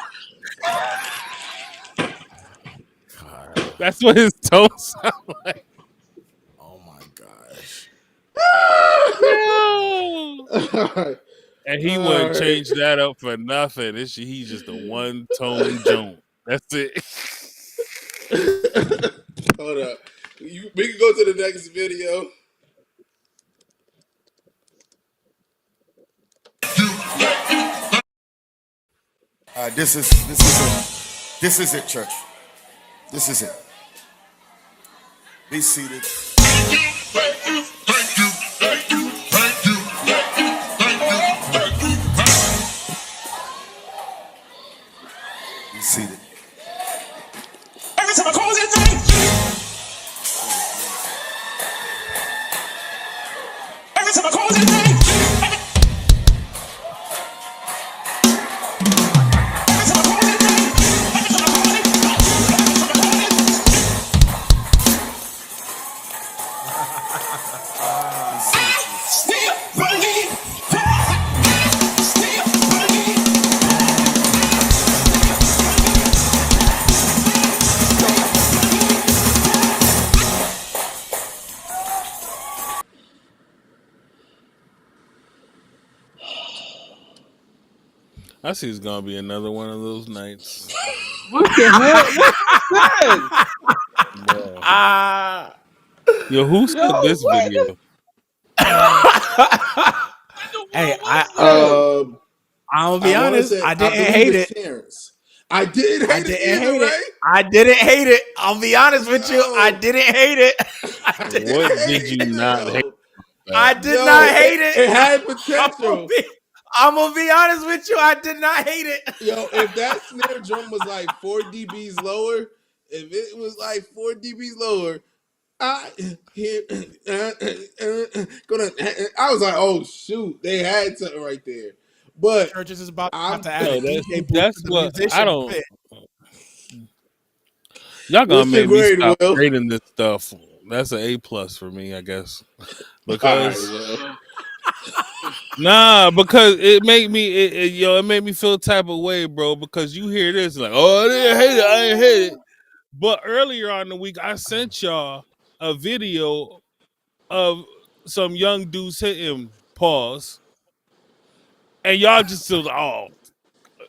God. That's what his toes sound like. Oh my gosh. Yo. All right. And he All wouldn't right. change that up for nothing. He's just a one tone joint. That's it. Hold up. We can go to the next video. This is it, church. This is it. Be seated. Be seated. Every time I call his name. Every time I call his name. I see it's gonna be another one of those nights. What the hell? What was that? Bruh. Ah. Yo, who sent Yo, this what? video? Hey, What's that? I'll I be want to honest. say I I didn't believe hate it's it. Terrence. I didn't I hate it didn't either, hate it. right? I didn't hate it. I'll be honest with you. I Yo, didn't hate it. I didn't What hate did it you either, not hate yo. I that? did not Yo, hate it. it had I'm gonna potential. be, I'm gonna be honest with you. I did not hate it. Yo, if that snare drum was like 4 dBs lower, if it was like 4 dBs lower, I hear gonna. I was like, oh shoot, they had something right there. But Churches is about I'm to add a Yo, DJ booth that's to the what I musician don't. pit. Y'all gonna what's your make me grade, stop Will? grading this stuff. That's an A+ for me, I guess. All right, Because Will. nah, because it made me feel type of way, bro. Because you hear this like, oh, I didn't hate it, I didn't hate it. But earlier on the week, I sent y'all a video of some young dudes hitting pause, and y'all just still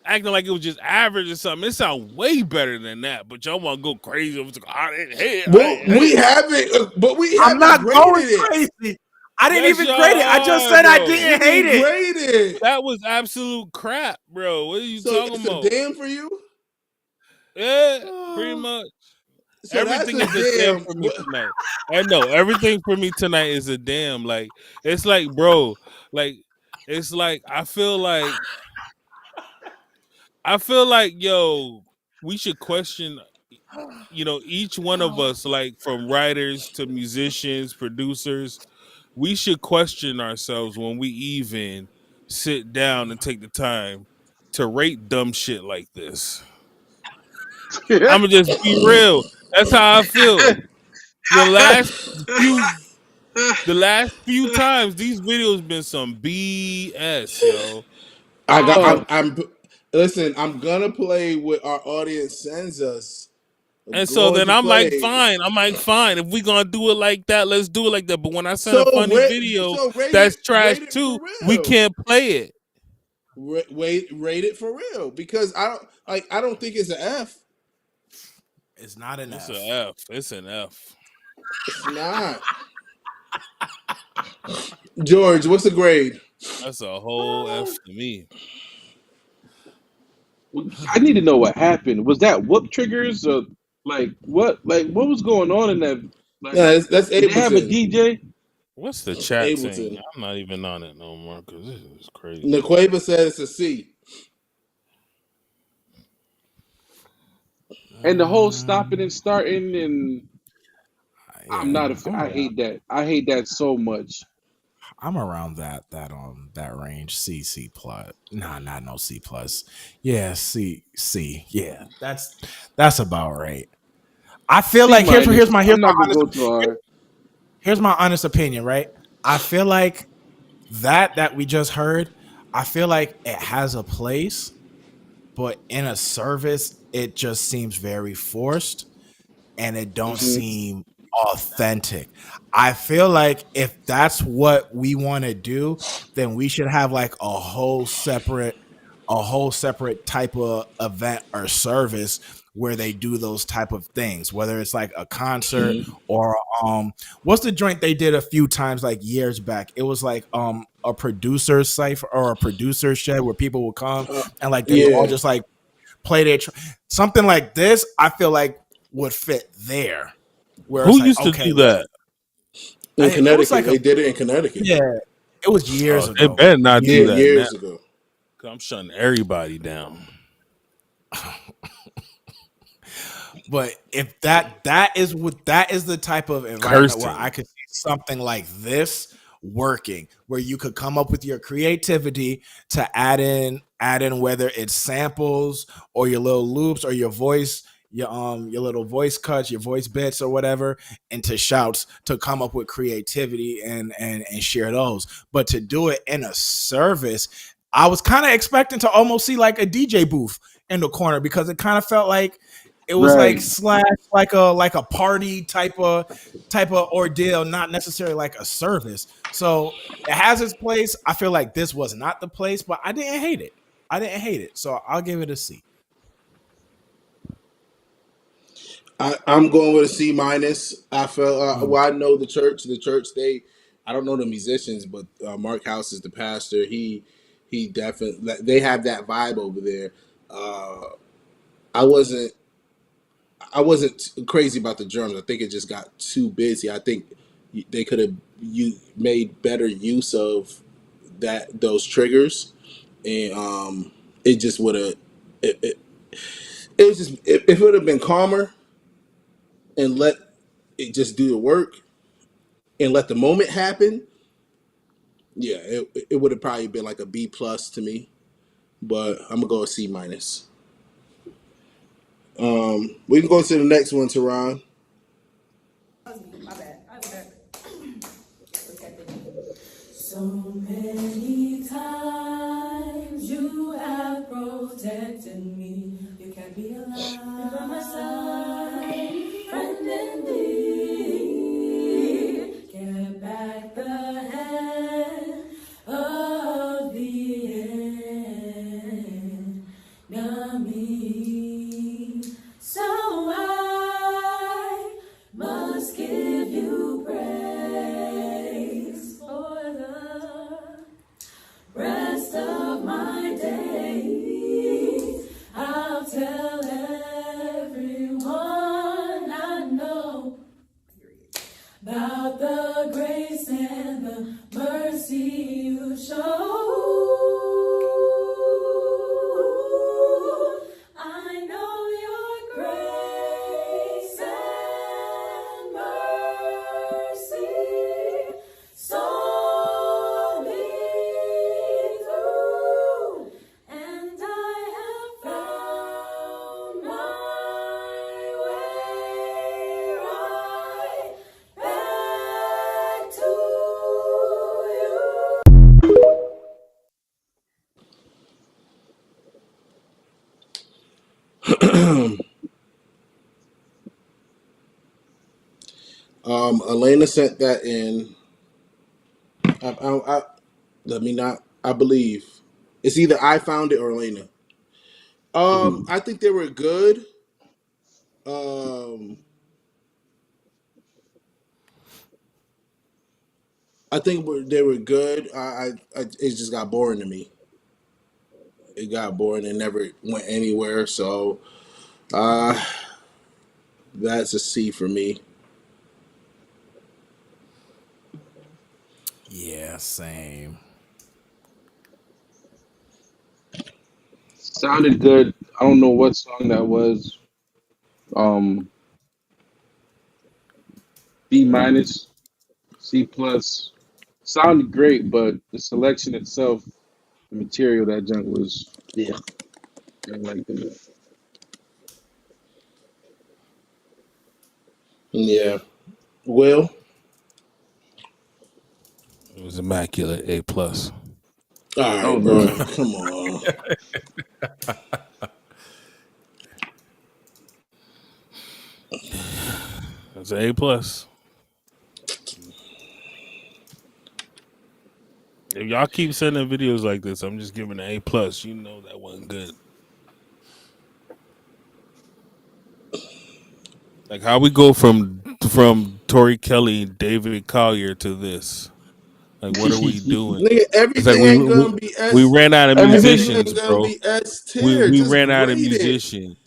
acting like it was just average or something. It sounds way better than that, but y'all want to go crazy. I didn't hate it. I Well, didn't hate we it. haven't, but we I'm haven't not going graded it. crazy. I didn't Yes, even y'all grade it. I just are, said I bro. We didn't hate didn't it. grade it, That was absolute crap, bro. What are you so talking it's a about? damn for you. Yeah, pretty much. So that's Everything a is a damn damn. for me tonight. I know everything for me tonight is a damn. Like it's like, bro, like it's like I feel like, yo, we should question, each one of us, like from writers to musicians, producers, we should question ourselves when we even sit down and take the time to rate dumb shit like this. I'm gonna just be real. That's how I feel. The last few the last few times these videos been some BS, yo. I got. Oh, I'm. Listen. I'm gonna play what our audience sends us. I'm And so going then to I'm play like, it. fine. I'm like, fine. If we gonna do it like that, let's do it like that. But when I send So a funny rate. video So that's trash rate it for too, we real. can't play it. Rate it for real because I don't like. I don't think it's an F. It's not an It's an F. F. It's an F. It's not. George, what's the grade? That's a whole F to me. I need to know what happened. Was that whoop triggers or like what? Like what was going on in that? No, Like, that's did they have a Ableton. DJ? What's the chat saying? Ableton. I'm not even on it no more because this is crazy. Naqueva said it's a C. And the whole stopping and starting and I'm Yeah. not a. I hate that. I hate that so much. I'm around that range. C plus. Nah, not no C plus. Yeah, C. Yeah, that's about right. I feel C like minus. I'm here's my not gonna honest go too hard. here's my honest opinion, right? I feel like that we just heard, I feel like it has a place, but in a service, it just seems very forced and it don't Hmm. seem authentic. I feel like if that's what we want to do, then we should have like a whole separate type of event or service where they do those type of things, whether it's like a concert or what's the joint they did a few times like years back. It was like a producer cipher or a producer shed where people would come and like they would all Yeah, just like play something like this. I feel like would fit there, where Who it's like, used to okay, do look, that? in it was Connecticut, like they did it in Connecticut. yeah, it was Oh, years they ago. better not Yeah, do that now. years ago. 'Cause I'm shutting everybody down. But if that is the type of environment where I Cursing. could see something like this working, where you could come up with your creativity to add in whether it's samples or your little loops or your little voice cuts, your voice bits or whatever, into shouts to come up with creativity and share those. But to do it in a service, I was kind of expecting to almost see like a DJ booth in the corner because it kind of felt like it was like Right. slash like a party type of ordeal, not necessarily like a service. So it has its place. I feel like this was not the place, but I didn't hate it. So I'll give it a C. I'm going with a C minus. I felt Mm. well. I know the church. The church. I don't know the musicians, but Mark House is the pastor. He definitely. They have that vibe over there. Uh, I wasn't. I wasn't crazy about the drums. I think it just got too busy. I think they could have made better use of those triggers, and it just would have. It, it was just if it would have been calmer and let it just do the work and let the moment happen, yeah, it would have probably been like a B plus to me. But I'm gonna go a C minus. We can go to the next one, Teron. So many times you have protected me. You kept me alive by my side, friend indeed. Get back the hand of the enemy. So I must give you praise for the rest of my days. I'll tell everyone I know about the grace and the mercy you show. I know your grace and mercy saw me through, and I have found my way right back to Elena sent that in. Let me not. I believe it's either I found it or Elena. I think they were good. Um, I think they were good. It just got boring to me. It got boring and never went anywhere. So uh, that's a C for me. Yeah, same. Sounded good. I don't know what song that was. Um, B minus, C plus, Sounded great, but the selection itself, the material that junk was, yeah, I didn't like that. Yeah. Will. It was immaculate. A plus. All Oh right, bro. no. Come on. It's an A plus. If y'all keep sending videos like this, I'm just giving an A plus. You know that wasn't good. Like how we go from Tori Kelly, David Collier to this. Like what are we doing? Nigga, It's like everything ain't gonna be we S. ran out of Everything musicians, ain't gonna bro. be S We tier. we Just ran out of grade it. musicians.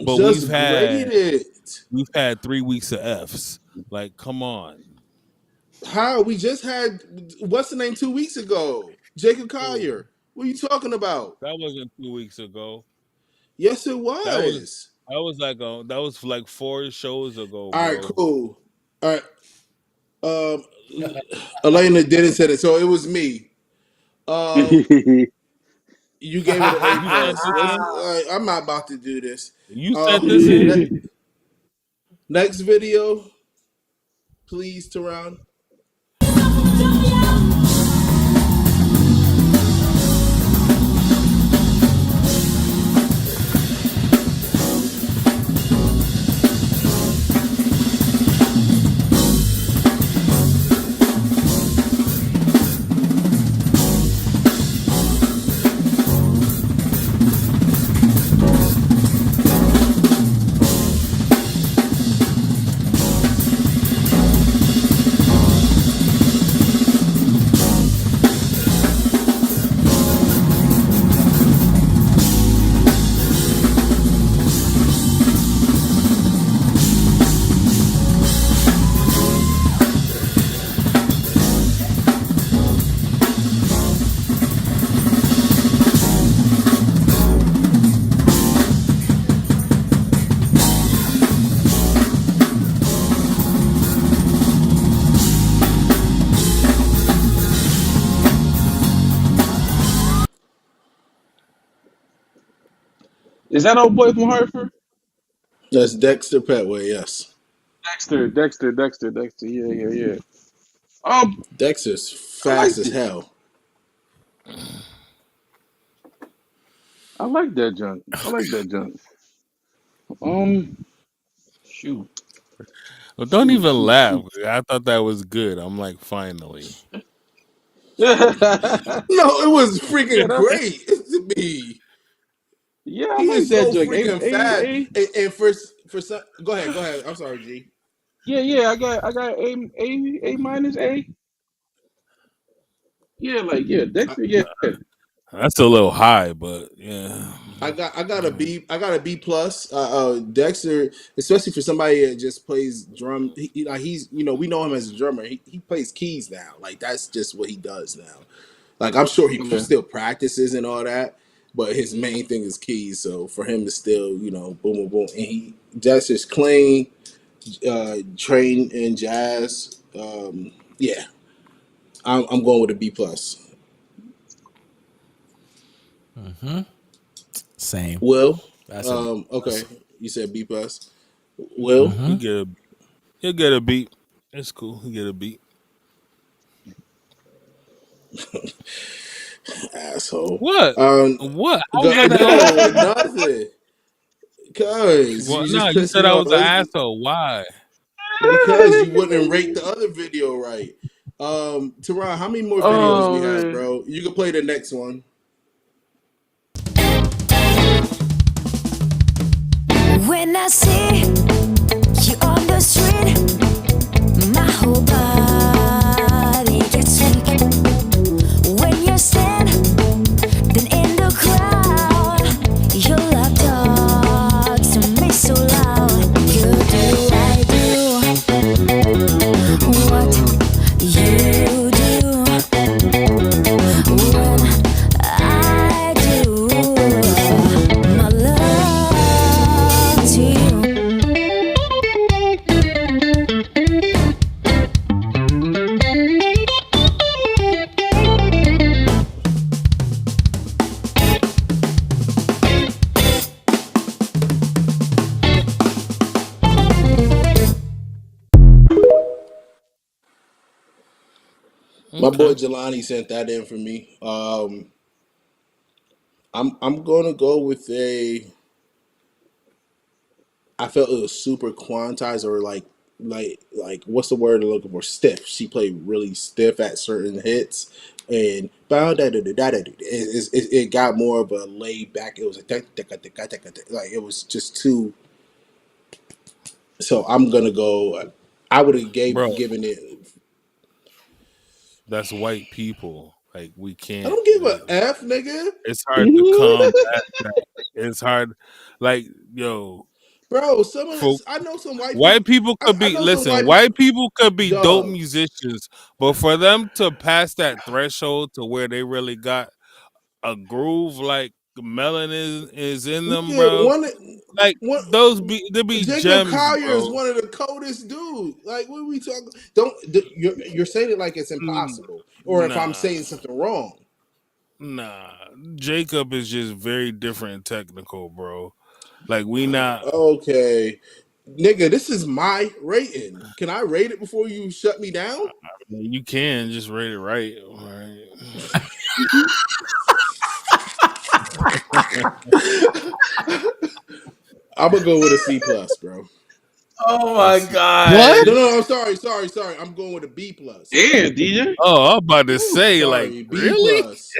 But Just grade it. we've had 3 weeks of Fs. Like, come on. How? We just had what's the name 2 weeks ago? Jacob Who? Collier. What are you talking about? That wasn't 2 weeks ago. Yes, it That was was. that was like 4 shows ago, All right, bro. cool. All right. Um, Elena didn't say it, so it was me. You gave it an A You sent plus. this Let's. in? I'm not about to do this. You sent this in? Next video, please, Teron. Is that old boy from Hartford? That's Dexter Petway. Yes, Dexter. Yeah. Um, Dexter's I fast liked as it. hell. I like that junk. Shoot. Well, don't even laugh. I thought that was good. I'm like, finally. No, it was Yeah, freaking great to me. yeah, I He like is that so junk. freaking fast. And for some, go ahead. I'm sorry, G. Yeah. I got A minus A. Yeah, I, Dexter. Yeah. That's a little high, but yeah. I got a B plus. Dexter, especially for somebody that just plays drum. He's we know him as a drummer. He plays keys now. Like that's just what he does now. Like I'm sure he Yeah. still practices and all that, but his main thing is keys. So for him to still boom boom, and that's just clean, trained in jazz. Yeah, I'm going with a B plus. Mm-hmm. Same. Will, That's a B okay, plus. you said B plus. Will, He Mm-hmm. he'll get a beat. It's cool. He'll get a beat. asshole. What? Um, What? How was go, that an no, asshole? nothing. Cause Well, you no, just you pissed said me I off. was an asshole. Why? Because you wouldn't rate the other video right. Teron, how many more videos we Oh have, man. bro? You can play the next one. When I see you on the street, my whole body gets weak. When you stand, then in the crowd, you lock dogs to me so loud. You do, I do what you do when I do my love to you. My boy Okay, Jelani sent that in for me. I'm gonna go with a. I felt it was super quantized or like what's the word I'm looking for? Stiff. She played really stiff at certain hits, and it got more of a laid back. It was like it was just too. So I'm gonna go. I would have bro. given it. That's white people. Like we I can't. don't give a f, nigga. It's hard to combat that. It's hard. Like yo, Bro, some of for this, I know some white people. white people could I be. know some Listen, white people. white people could be dope Dog. musicians, but for them to pass that threshold to where they really got a groove, like melanin is in them, Nigga, bro. Like one, those they be Jacob gems, Collier is bro. one of the coldest dudes. Like, what are we talking? You're saying it like it's Mm, impossible, or if I'm Nah, saying something wrong. nah. Jacob is just very different and technical, bro. Like we not. Okay, nigga, this is my rating. Can I rate it before you shut me down? You can just rate it right. Right. I'm gonna go with a C plus, bro. Oh my Let's see. god. What? No, I'm sorry. I'm going with a B plus. Yeah, DJ. Oh, I'm about to Woo, say, like, sorry, B really? plus.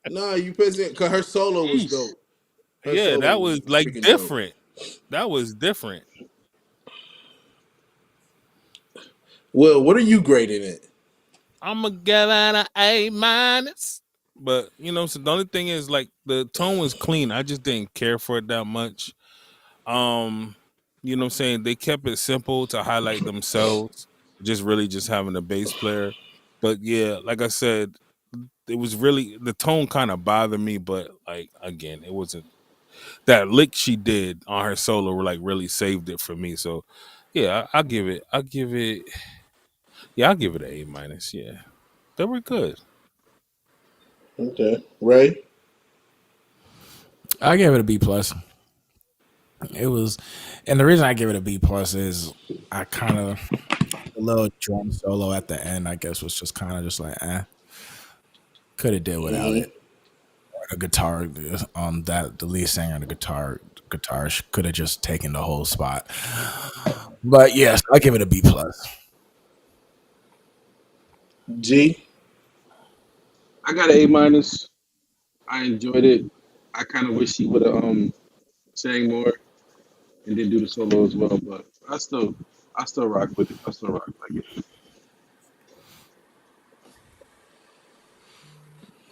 Nah, you pissing because her solo was Jeez. dope. Her Yeah, solo that was was like freaking dope. different. That was different. Well, what are you grading it? I'm gonna give it an A minus. But so the only thing is like the tone was clean. I just didn't care for it that much. Um, you know what I'm saying? They kept it simple to highlight themselves, just really just having a bass player. But yeah, like I said, it was really the tone kind of bothered me, but like again, it wasn't that lick she did on her solo like really saved it for me. So yeah, I'll give it an A minus. Yeah. They were good. Okay, Ray. I gave it a B plus. It was, and the reason I give it a B plus is I kind of the little drum solo at the end. I guess was just kind of just like, could have did without Mm-hmm. it. The guitar, that the lead singer and the guitar could have just taken the whole spot. But yes, I give it a B plus. G. I got an A minus. I enjoyed it. I kind of wish he would have sang more and then do the solo as well. But I still rock with it. I still rock like it.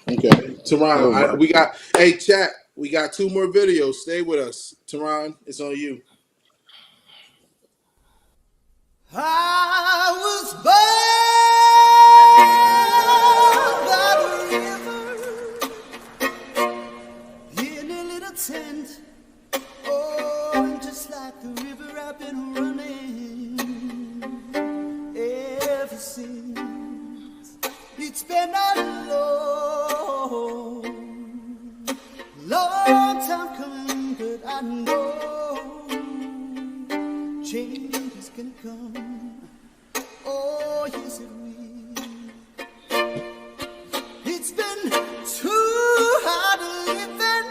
Okay, Still Teron. rock. We got. Hey, chat. We got two more videos. Stay with us, Teron. It's on you. I was born by the river in a little tent. Oh, and just like the river, I've been running ever since. It's been a long time coming, but I know change is gonna come. Oh, yes, it will. It's been too hard living,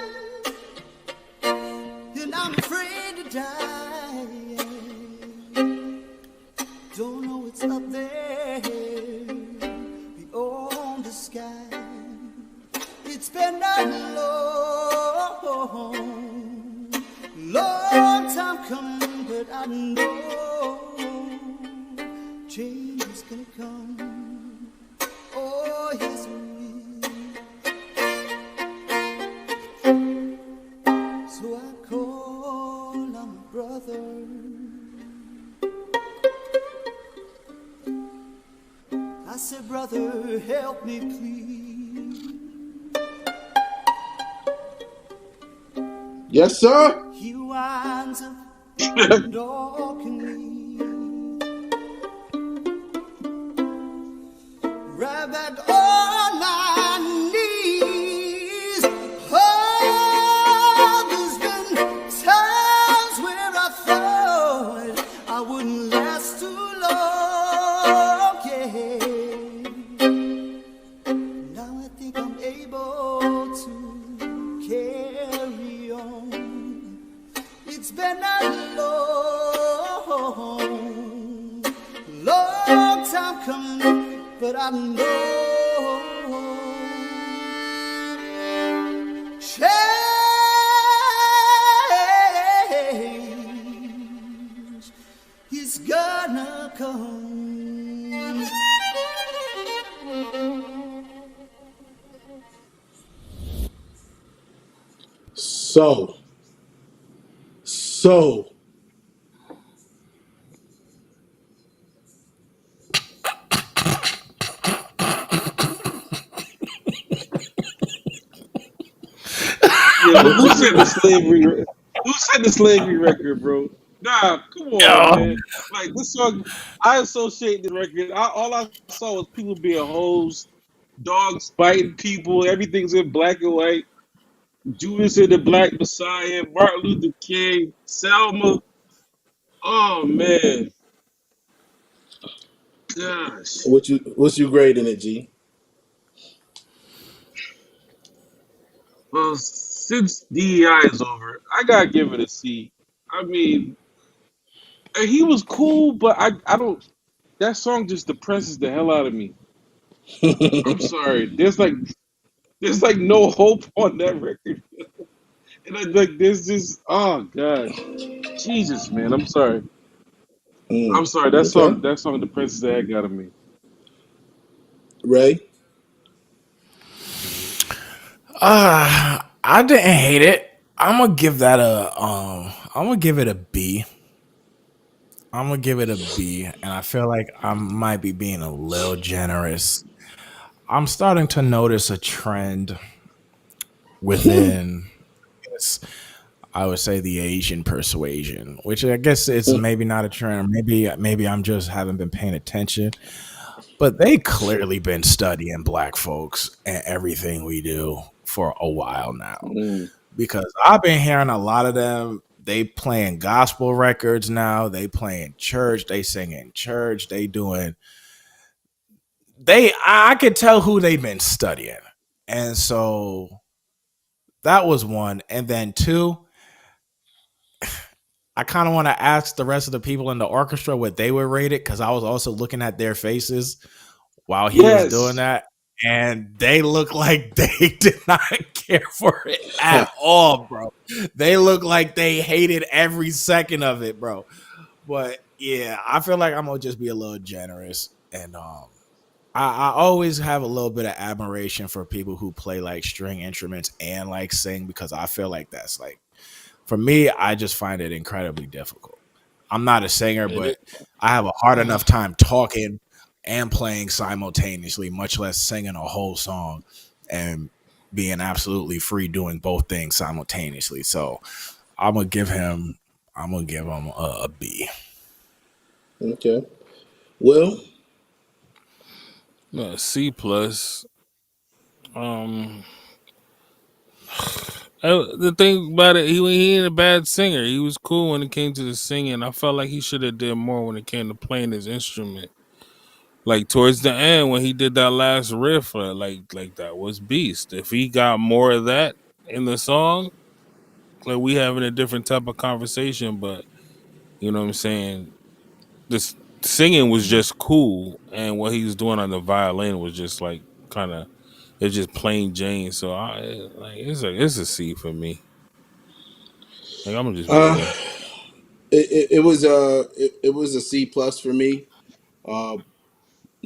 and I'm afraid to die. Don't know what's up there beyond the sky. It's been a long time coming, but I know change is gonna come. Oh, yes, it will. So I call on my brother. I said, brother, help me, please. Yes, sir. He winds up talking me right back on my knees. Oh, there's been times where I thought I wouldn't last too long, yeah. come, but I know change is gonna come. So Yeah, but who said the slavery? Who said the slavery record, bro? Nah, come on, Yo, man. Like this song, I associate the record. All I saw was people being hoes, dogs biting people. Everything's in black and white. Judas and the Black Messiah, Martin Luther King, Selma. Oh man, gosh. what's you grading it, G? Well, since DEI is over, I gotta give it a C. I mean, he was cool, but I don't. That song just depresses the hell out of me. I'm sorry. There's like no hope on that record, and like there's just oh gosh, Jesus man. I'm sorry. I'm sorry. Okay. That song depresses the heck out of me. Ray? I didn't hate it. I'm gonna give that a I'm gonna give it a B. I'm gonna give it a B, and I feel like I might be being a little generous. I'm starting to notice a trend within, yes, I would say, the Asian persuasion, which I guess is maybe not a trend. Maybe I'm just haven't been paying attention. But they clearly been studying black folks and everything we do for a while now. Because I've been hearing a lot of them. They playing gospel records now. They playing church. They sing in church. I could tell who they've been studying. And so that was one. And then two, I kind of want to ask the rest of the people in the orchestra what they would rate it, because I was also looking at their faces while he was doing that, and they look like they did not care for it at all, bro. They look like they hated every second of it, bro. But yeah, I feel like I'm gonna just be a little generous, and I always have a little bit of admiration for people who play like string instruments and like sing, because I feel like that's like, for me, I just find it incredibly difficult. I'm not a singer, but I have a hard enough time talking and playing simultaneously, much less singing a whole song and being absolutely free doing both things simultaneously. So I'm gonna give him a B. Okay. Well, C plus. The thing about it, he ain't a bad singer. He was cool when it came to the singing. I felt like he should have did more when it came to playing his instrument. Like towards the end when he did that last riff, like that was beast. If he got more of that in the song, like we having a different type of conversation. But you know what I'm saying? This singing was just cool, and what he was doing on the violin was just like kind of, it's just plain Jane. So it's a C for me. Like I'm gonna just be real. it was a C plus for me.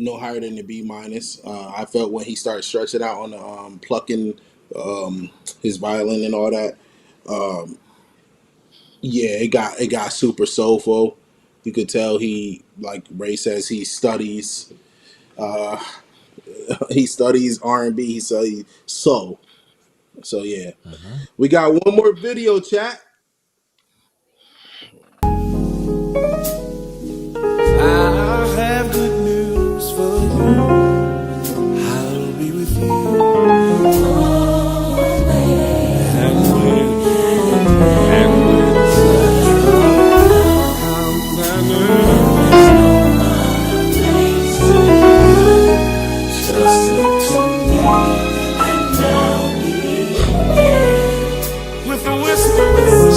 No higher than the B minus. I felt when he started stretching out on the plucking his violin and all that. Yeah, it got super soulful. You could tell he, like Ray says, he studies uh, he studies R&B. He studies soul. So yeah, we got one more video, chat. I have good news for you. I'll be with you always. Just look to me and I'll be there with a whisper.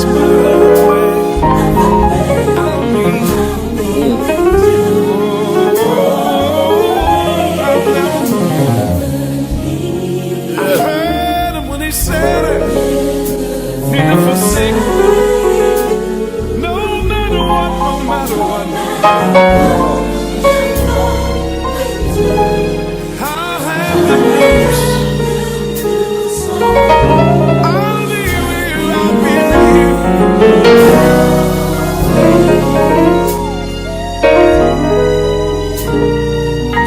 I'll have the news. I'll be where I believe.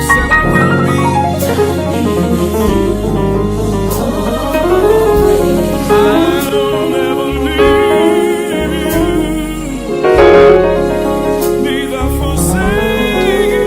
Said I will be. I'll never leave you, neither forsake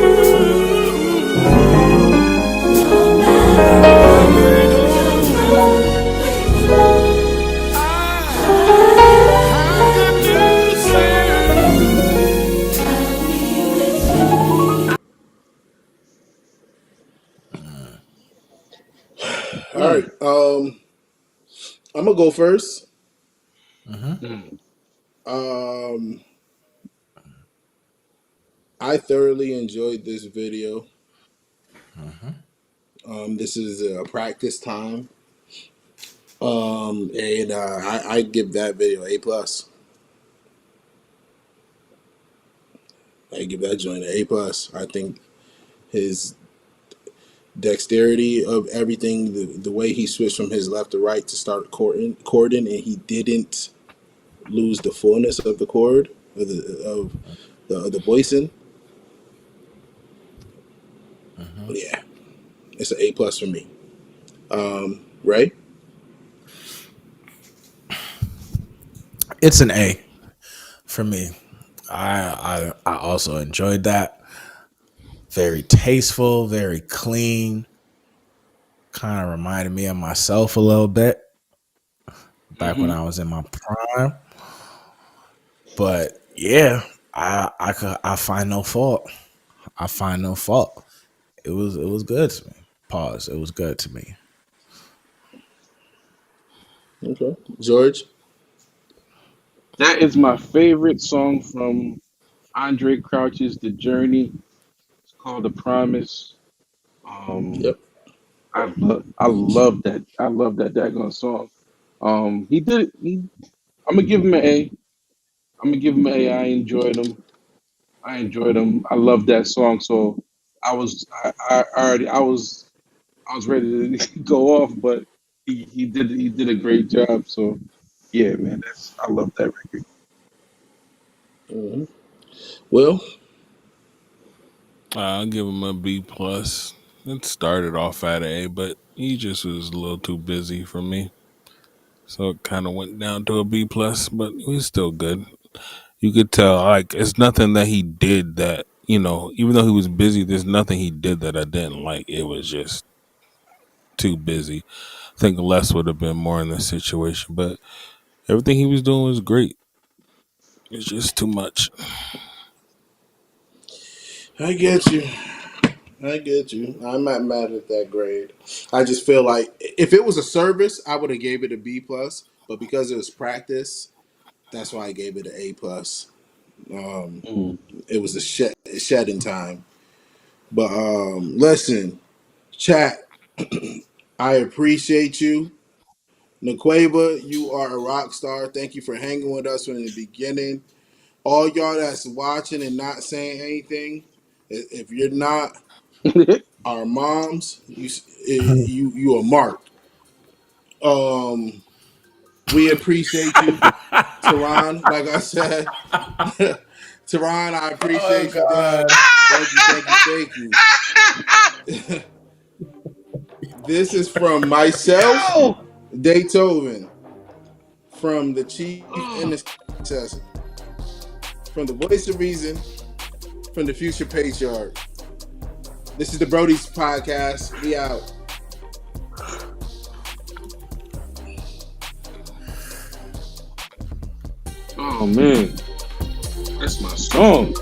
All right. I'm gonna go first. Mm. I thoroughly enjoyed this video. This is a practice time. And I give that video A+. I give that joint an A+. I think his dexterity of everything, the way he switched from his left to right to start cording, and he didn't lose the fullness of the chord of the voicing. Yeah, it's an A+ for me. Ray? It's an A for me. I also enjoyed that. Very tasteful, very clean. Kind of reminded me of myself a little bit back when Mm-hmm. I was in my prime. But yeah, I find no fault. I find no fault. It was good to me. Pause. It was good to me. Okay. George? That is my favorite song from Andre Crouch's The Journey. It's called The Promise. Um, Yep. I love that. I love that daggone song. He did it. I'm gonna give him an A. I'm gonna give him an A. I enjoyed him. I enjoyed him. I love that song. So I already I was ready to go off, but he did a great job. So yeah, man, I love that record. hmm Will? I'll give him a B+. It started off at A, but he just was a little too busy for me. So it kind of went down to a B+, but he was still good. You could tell, like, it's nothing that he did that, even though he was busy, there's nothing he did that I didn't like. It was just too busy. I think less would have been more in this situation, but everything he was doing was great. It's just too much. I get you. I get you. I'm not mad at that grade. I just feel like if it was a service, I would have gave it a B+. But because it was practice, that's why I gave it an A+. Um, Mm. it was a shedding time. But listen, chat. I appreciate you. Naqueba, you are a rock star. Thank you for hanging with us from the beginning. All y'all that's watching and not saying anything, if you're not our moms, you are marked. Um, we appreciate you, Tehran. Like I said, Tehran, I Oh appreciate you, God. Dad. Thank you, thank you, thank you. This is from myself, Yo! Daytoven, from the Chief Intercessor, from the Voice of Reason, from the Future Patriarch. This is the Brodies podcast. We out. Oh man, that's my song.